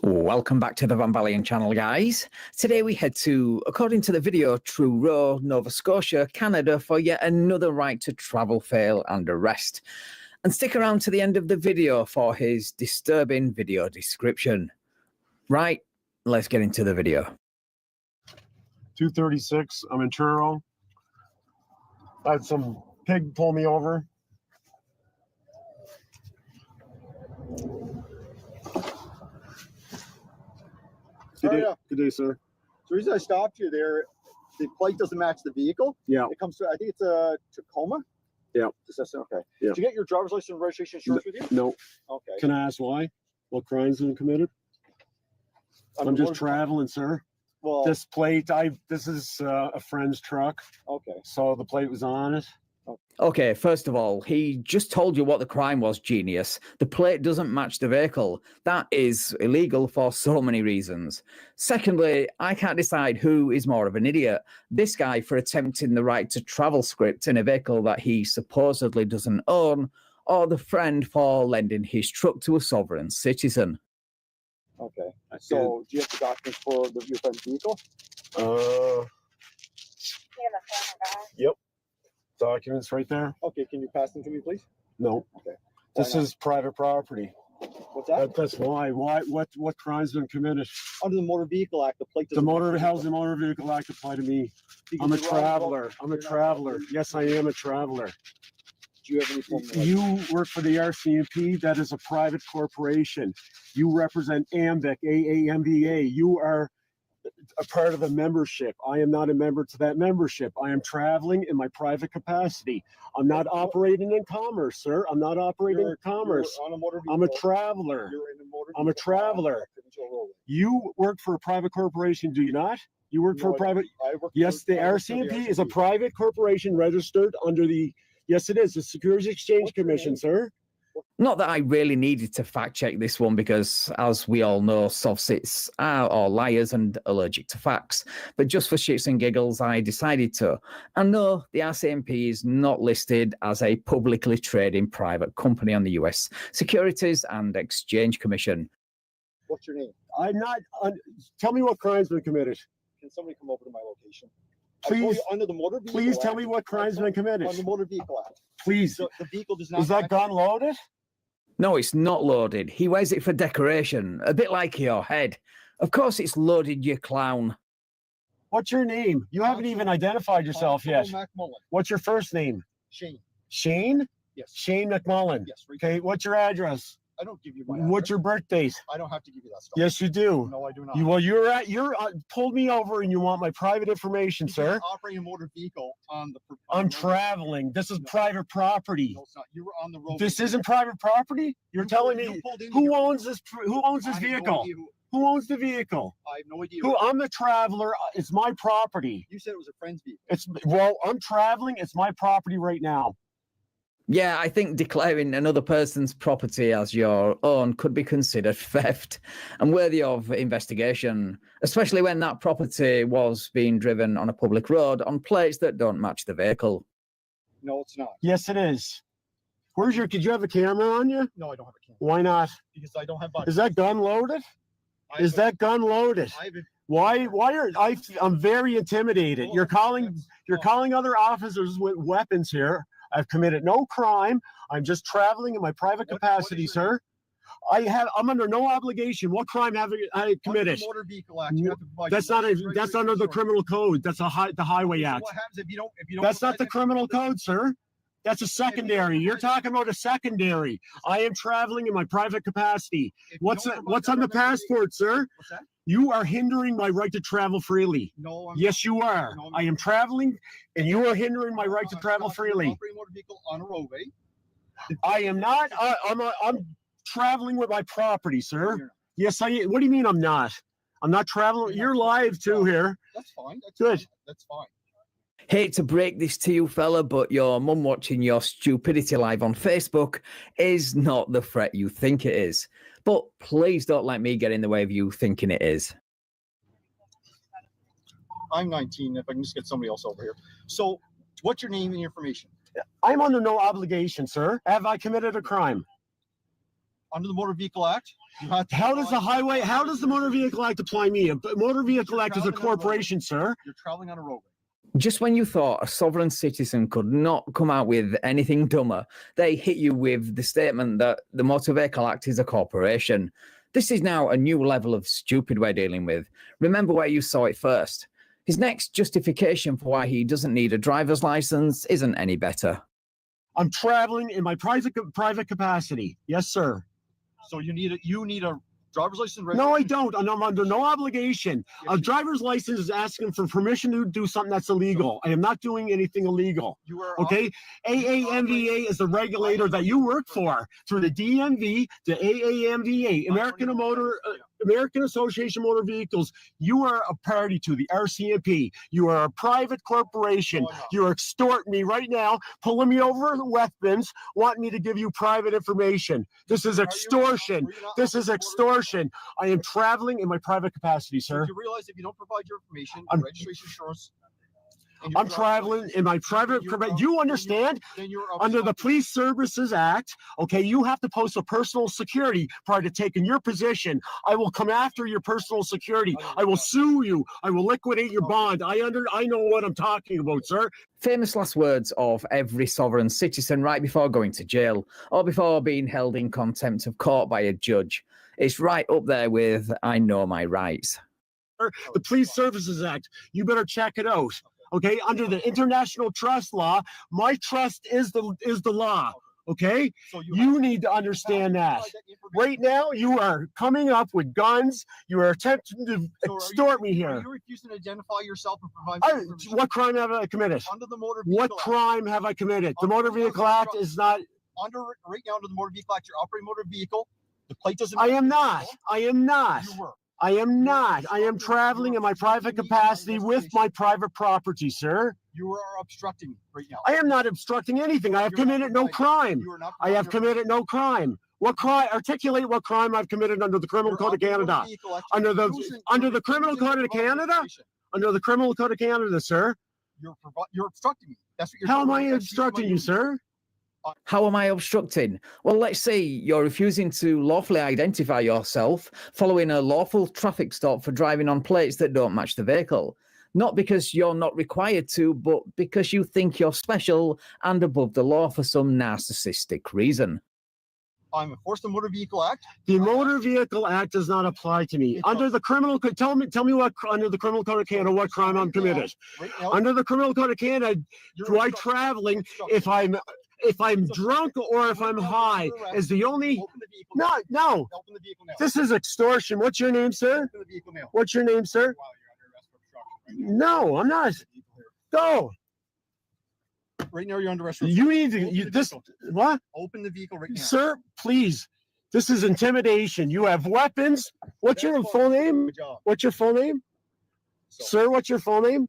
Welcome back to the Van Balian channel, guys. Today we head to, according to the video, Truro, Nova Scotia, Canada, for yet another right to travel, fail and arrest. And stick around to the end of the video for his disturbing video description. Right, let's get into the video. 236, I'm in Truro. I had some pig pull me over. Good Oh, day, yeah. good day, sir. The reason I stopped you there, the plate doesn't match the vehicle. Yeah. It comes to, I think it's a Tacoma. Yeah. Okay. Yeah. Did you get your driver's license and registration insurance with you? No. Okay. Can I ask why? What crimes have been committed? I'm just traveling, sir. Well, This plate, this is a friend's truck. Okay. So the plate was on it. Okay, first of all, he just told you what the crime was, genius. The plate doesn't match the vehicle. That is illegal for so many reasons. Secondly, I can't decide who is more of an idiot. This guy for attempting the right to travel script in a vehicle that he supposedly doesn't own, or the friend for lending his truck to a sovereign citizen. Okay. So do you have the documents for your friend's vehicle? Yep. Documents right there. Okay. Can you pass them to me, please? No. Okay. This is private property. What's that? That's why. What crime's been committed? Under the Motor Vehicle Act, the plate doesn't. How's the Motor Vehicle Act apply to me? I'm a traveler. I'm a traveler. Yes, I am a traveler. Do you have any form of You work for the RCMP. That is a private corporation. You represent AMBEC, AAMBA. You are a part of the membership. I am not a member to that membership. I am traveling in my private capacity. I'm not operating in commerce, sir. I'm not operating in commerce. You're on a motor vehicle. I'm a traveler. You're in a motor I'm a vehicle. traveler. You work for a private corporation, do you not? You work for a private. Yes, the RCMP is a private corporation registered under the. Yes, it is the Securities Exchange Commission, sir. Not that I really needed to fact check this one because, as we all know, soft-sits are all liars and allergic to facts. But just for shits and giggles, I decided to. And no, the RCMP is not listed as a publicly trading private company on the US Securities and Exchange Commission. What's your name? I'm not. Tell me what crime's been committed. Can somebody come over to my location? I told Please, you under the Motor Vehicle please tell Act, me what crime's been committed. On the Motor Vehicle Act. Please. So the vehicle does not. Is that gun loaded? No, it's not loaded. He wears it for decoration, a bit like your head. Of course it's loaded, you clown. What's your name? You haven't even identified yourself yet. McMullen. What's your first name? Shane. Shane? Yes. Shane McMullen. Yes. Right. Okay, what's your address? I don't give you my. What's your birth date? I don't have to give you that stuff. Yes, you do. No, I do not. You're pulled me over and you want my private information, You sir. can't operate a motor vehicle on the. I'm traveling. This is private property. No, it's not. You were on the road. This isn't private property? You're telling me who owns this vehicle? Who owns the vehicle? I have no idea. I'm the traveler. It's my property. You said it was a friend's vehicle. I'm traveling. It's my property right now. Yeah, I think declaring another person's property as your own could be considered theft and worthy of investigation, especially when that property was being driven on a public road on plates that don't match the vehicle. No, it's not. Yes, it is. Did you have a camera on you? No, I don't have a camera. Why not? Because I don't have. Is that gun loaded? Is that gun loaded? I'm very intimidated. You're calling other officers with weapons here. I've committed no crime. I'm just traveling in my private capacity, sir. I'm under no obligation. What crime have I committed? Under the Motor Vehicle Act, you have to provide That's under the criminal code. That's the Highway Act. What happens if you don't? That's not the criminal code, sir. That's a secondary. You're talking about a secondary. I am traveling in my private capacity. What's on the passport, sir? What's that? You are hindering my right to travel freely. No, yes, you are. No, I am traveling, and you are hindering my right to travel freely. Operating a motor vehicle on a roadway. I am not. I'm traveling with my property, sir. Yes, I am. What do you mean I'm not? I'm not traveling. You're live too here. That's fine. Good. That's fine. Hate to break this to you, fella, but your mum watching your stupidity live on Facebook is not the threat you think it is. But please don't let me get in the way of you thinking it is. I'm 19. If I can just get somebody else over here. So, what's your name and your information? I'm under no obligation, sir. Have I committed a crime? Under the Motor Vehicle Act, how does the Motor Vehicle Act apply me? A Motor Vehicle Act is a corporation, sir. You're traveling on a roadway. Just when you thought a sovereign citizen could not come out with anything dumber, they hit you with the statement that the Motor Vehicle Act is a corporation. This is now a new level of stupid we're dealing with. Remember where you saw it first. His next justification for why he doesn't need a driver's license isn't any better. I'm traveling in my private capacity. Yes, sir. So you need a Driver's license. No, I don't. I'm under no obligation. A driver's license is asking for permission to do something that's illegal. I am not doing anything illegal. You are okay? AAMVA is the regulator that you work for through the DMV, the AAMVA, American Association of Motor Vehicles. You are a party to the RCMP. You are a private corporation. You are extorting me right now, pulling me over the weapons, wanting me to give you private information. This is extortion. This is extortion. I am traveling in my private capacity, sir. You realize if you don't provide your information, registration, insurance. I'm traveling in my private. You understand? Under the Police Services Act, okay, you have to post a personal security prior to taking your position. I will come after your personal security. I will sue you. I will liquidate your bond. I know what I'm talking about, sir. Famous last words of every sovereign citizen right before going to jail or before being held in contempt of court by a judge. It's right up there with "I know my rights." The Police Services Act. You better check it out. Okay, under the international trust law, my trust is the law. Okay, you need to understand that. Right now, you are coming up with guns. You are attempting to extort me here. Are you refusing to identify yourself and provide what crime have I committed? Under the Motor Vehicle What crime have I committed? The Motor Vehicle Act is not. Right now, under the Motor Vehicle Act, you're operating motor vehicle. The plate doesn't. I am not. I am not. You were. I am not. I am traveling in my private capacity with my private property, sir. You are obstructing right now. I am not obstructing anything. I have committed no crime. I have committed no crime. What crime? Articulate what crime I've committed under the Criminal Code of Canada. Under the Criminal Code of Canada? Under the Criminal Code of Canada, sir. You're obstructing me. That's what you're. How am I obstructing you, sir? How am I obstructing? Well, let's say you're refusing to lawfully identify yourself following a lawful traffic stop for driving on plates that don't match the vehicle. Not because you're not required to, but because you think you're special and above the law for some narcissistic reason. I'm enforcing the Motor Vehicle Act. The Motor Vehicle Act does not apply to me. Under the Criminal Code, tell me what under the Criminal Code of Canada what crime I'm committed. Under the Criminal Code of Canada, do I traveling if I'm drunk or if I'm high is the only. No. This is extortion. What's your name, sir? What's your name, sir? No, I'm not. Go. Right now, you're under arrest. You need to. What? Open the vehicle right now, sir. Please. This is intimidation. You have weapons. What's your full name? What's your full name, sir? What's your full name?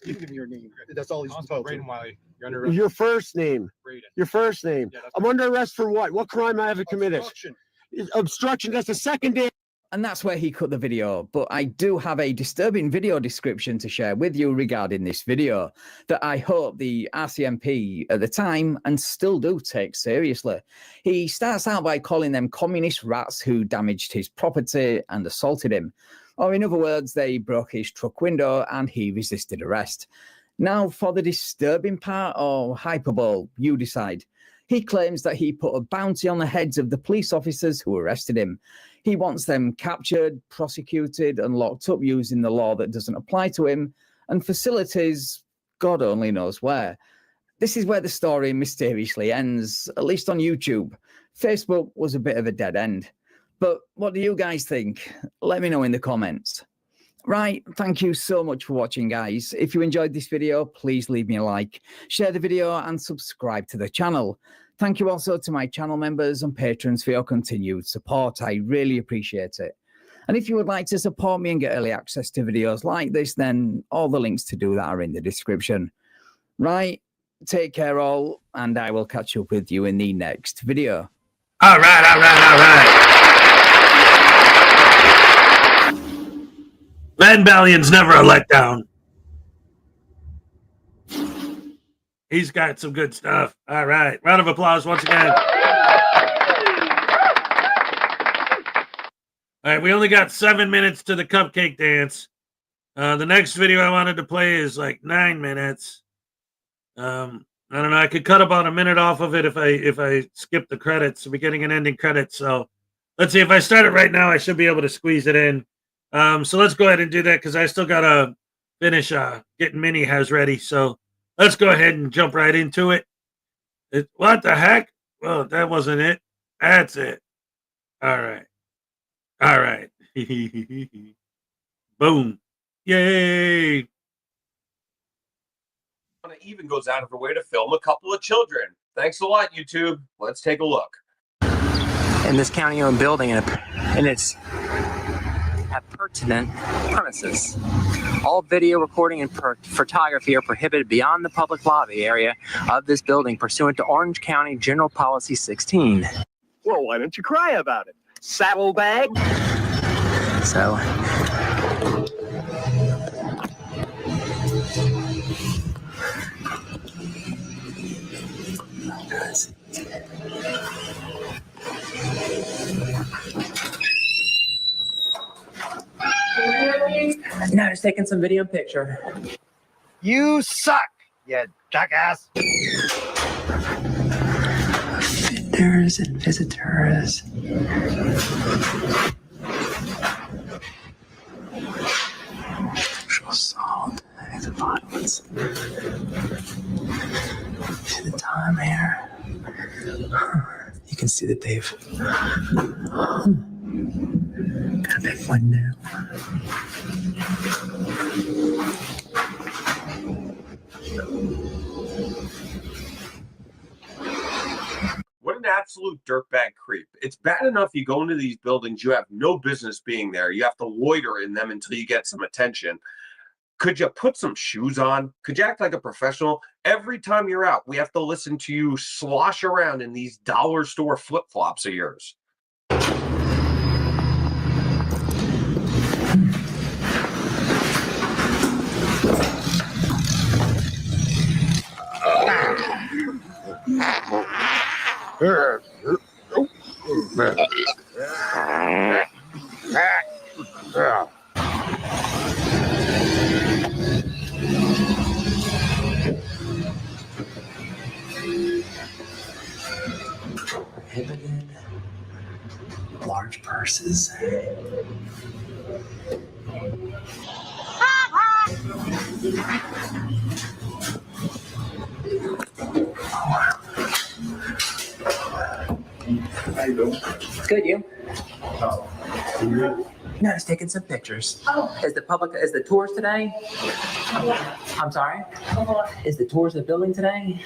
You can give me your name. That's all he's supposed to. Your first name. Your first name. I'm under arrest for what? What crime I have committed? Obstruction. That's the second day. And that's where he cut the video. But I do have a disturbing video description to share with you regarding this video that I hope the RCMP at the time and still do take seriously. He starts out by calling them communist rats who damaged his property and assaulted him. Or in other words, they broke his truck window and he resisted arrest. Now for the disturbing part or hyperbole, you decide. He claims that he put a bounty on the heads of the police officers who arrested him. He wants them captured, prosecuted, and locked up using the law that doesn't apply to him, and facilities, God only knows where. This is where the story mysteriously ends, at least on YouTube. Facebook was a bit of a dead end. But what do you guys think? Let me know in the comments. Right, thank you so much for watching, guys. If you enjoyed this video, please leave me a like, share the video, and subscribe to the channel. Thank you also to my channel members and patrons for your continued support. I really appreciate it. And if you would like to support me and get early access to videos like this, then all the links to do that are in the description. Right, take care all, and I will catch up with you in the next video. All right. Van Ballion's never a letdown. He's got some good stuff. All right. Round of applause once again. All right. We only got 7 minutes to the cupcake dance. The next video I wanted to play is like 9 minutes. I don't know. I could cut about a minute off of it if I skip the credits, the beginning and ending credits. So let's see. If I start it right now, I should be able to squeeze it in. So let's go ahead and do that because I still got to finish getting Mini Has ready. So let's go ahead and jump right into it. What the heck? Well, that wasn't it. That's it. All right. All right. Boom. Yay. It even goes out of her way to film a couple of children. Thanks a lot, YouTube. Let's take a look. In this county-owned building, and it's appurtenant premises. All video recording and photography are prohibited beyond the public lobby area of this building pursuant to Orange County General Policy 16. Well, why don't you cry about it? Saddlebag? So, now just taking some video and picture. You suck, you jackass. Offenders and visitors. Sexual assault, acts of violence. See the time here. You can see that they've got a big window. What an absolute dirtbag creep. It's bad enough you go into these buildings, you have no business being there. You have to loiter in them until you get some attention. Could you put some shoes on? Could you act like a professional? Every time you're out, we have to listen to you slosh around in these dollar store flip-flops of yours. Prohibited. Large purses. How you doing? Good, you? Oh. No, just taking some pictures. Is the tours today? I'm sorry? Is the tours of the building today?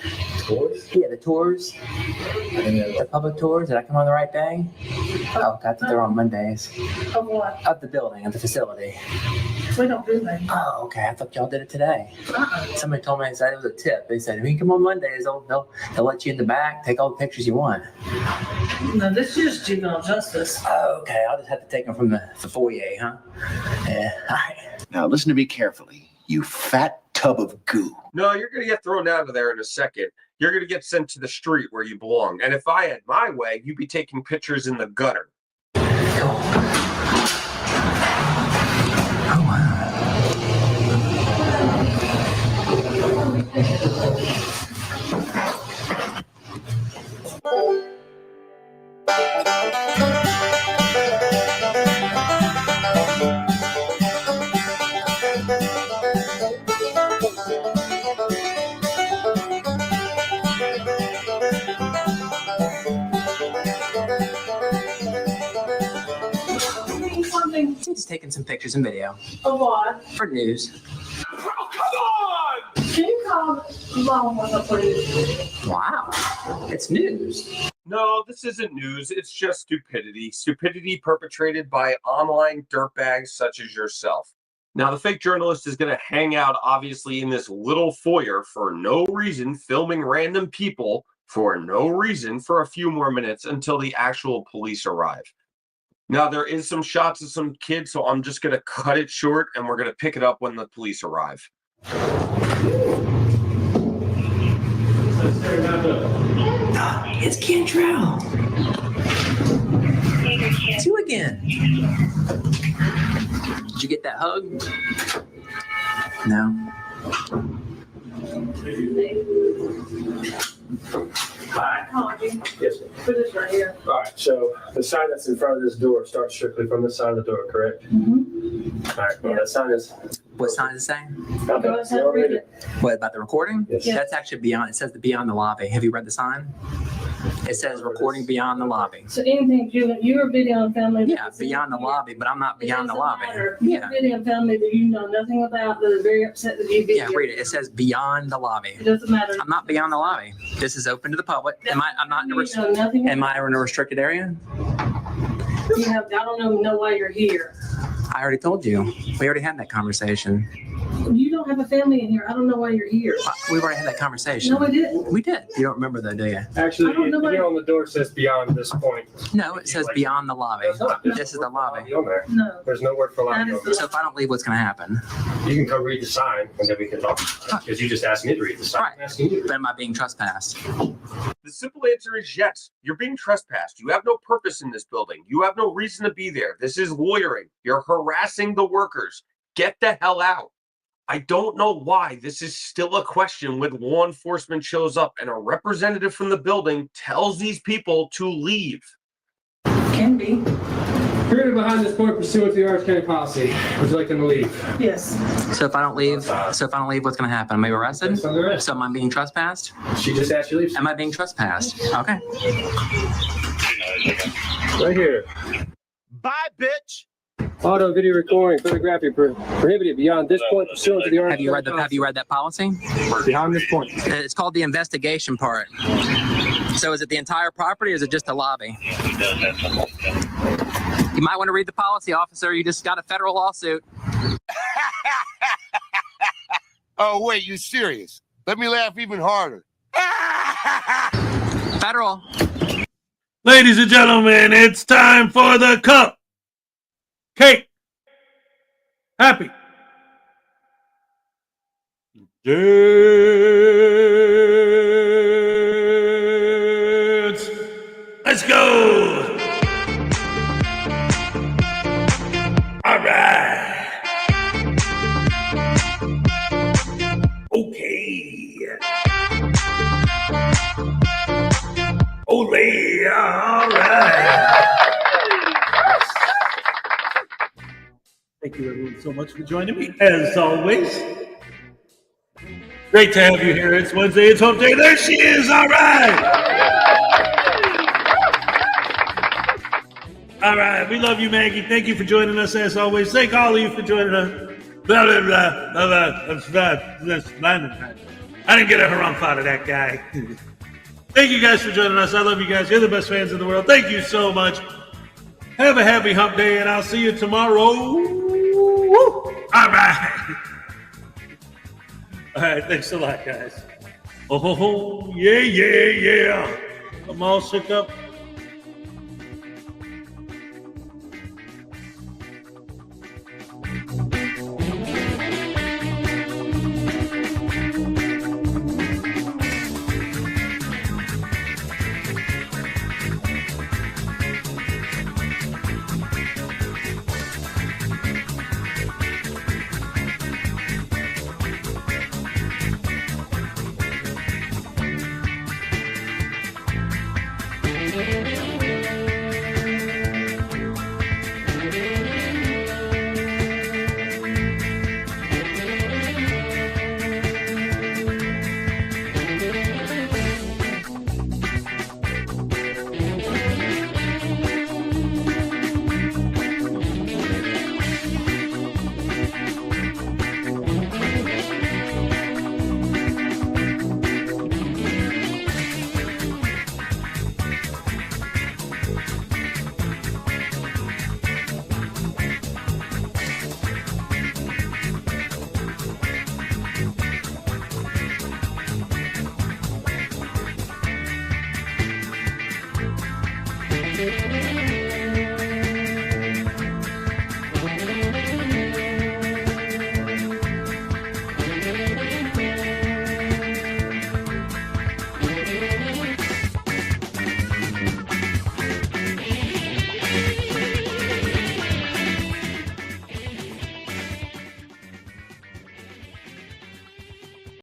Tours? Yeah, the tours. The public tours. Did I come on the right day? Oh, I thought they're on Mondays. Of what? Of the building, of the facility. We don't do that. Oh, okay. I thought y'all did it today. Somebody told me they said it was a tip. They said, if you come on Mondays, they'll let you in the back, take all the pictures you want. No, this is juvenile justice. Oh, okay. I'll just have to take them from the foyer, huh? Yeah. All right. Now listen to me carefully, you fat tub of goo. No, you're going to get thrown out of there in a second. You're going to get sent to the street where you belong. And if I had my way, you'd be taking pictures in the gutter. Oh, wow. Just taking some pictures and video. Of what? For news. Oh, come on! Can you call Mom up, please? Wow. It's news. No, this isn't news. It's just stupidity. Stupidity perpetrated by online dirtbags such as yourself. Now, the fake journalist is going to hang out, obviously, in this little foyer for no reason, filming random people for no reason for a few more minutes until the actual police arrive. Now, there is some shots of some kids, so I'm just going to cut it short, and we're going to pick it up when the police arrive. It's Cantrell. It's you again. Did you get that hug? No. I called you. Yes, sir. Put this right here. All right, so the sign that's in front of this door starts strictly from this side of the door, correct? Mm-hmm. All right, well, that sign is. What sign is it saying? Okay, Go ahead you and read read it. What, about the recording? Yes. That's actually beyond, it says the beyond the lobby. Have you read the sign? It says recording beyond the lobby. So anything you're videoing family. Yeah, beyond the lobby, but I'm not beyond the lobby. Yeah. You're videoing family that you know nothing about that are very upset that you Yeah, read it. It says beyond the lobby. It doesn't matter. I'm not beyond the lobby. This is open to the public. Am I in a restricted area? I don't know why you're here. I already told you. We already had that conversation. You don't have a family in here. I don't know why you're here. We've already had that conversation. No, we didn't. We did. You don't remember though, do you? Actually, here on the door says beyond this point. No, it says beyond the lobby. This is the lobby. No. There's no word for lobby. So if I don't leave, what's going to happen? You can come read the sign and then we can talk. Because you just asked me to read the sign. Right. But am I being trespassed? The simple answer is yes. You're being trespassed. You have no purpose in this building. You have no reason to be there. This is loitering. You're harassing the workers. Get the hell out. I don't know why this is still a question when law enforcement shows up and a representative from the building tells these people to leave. Can be. Period behind this point pursuant to the Orange County policy. Would you like them to leave? Yes. So if I don't leave, what's going to happen? Am I arrested? So am I being trespassed? She just asked you to leave. Am I being trespassed? Okay. Right here. Bye, bitch. Auto video recording, photography prohibited beyond this point pursuant to the Orange Have you read that policy? Beyond this point. It's called the investigation part. So is it the entire property or is it just the lobby? You might want to read the policy, officer. You just got a federal lawsuit. Oh, wait, you serious? Let me laugh even harder. Federal. Ladies and gentlemen, it's time for the cup. Cake. Happy. Dance. Let's go. All right. Okay. Ole. All right. Thank you everyone so much for joining me, as always. Great to have you here. It's Wednesday, it's hump day. There she is, all right. All right, we love you, Maggie. Thank you for joining us, as always. Thank all of you for joining us. Blah, blah, blah, blah, blah. I didn't get a harumph out of that guy. Thank you guys for joining us. I love you guys. You're the best fans in the world. Thank you so much. Have a happy hump day, and I'll see you tomorrow. Woo! All right. All right, thanks a lot, guys. Oh, yeah. I'm all shook up.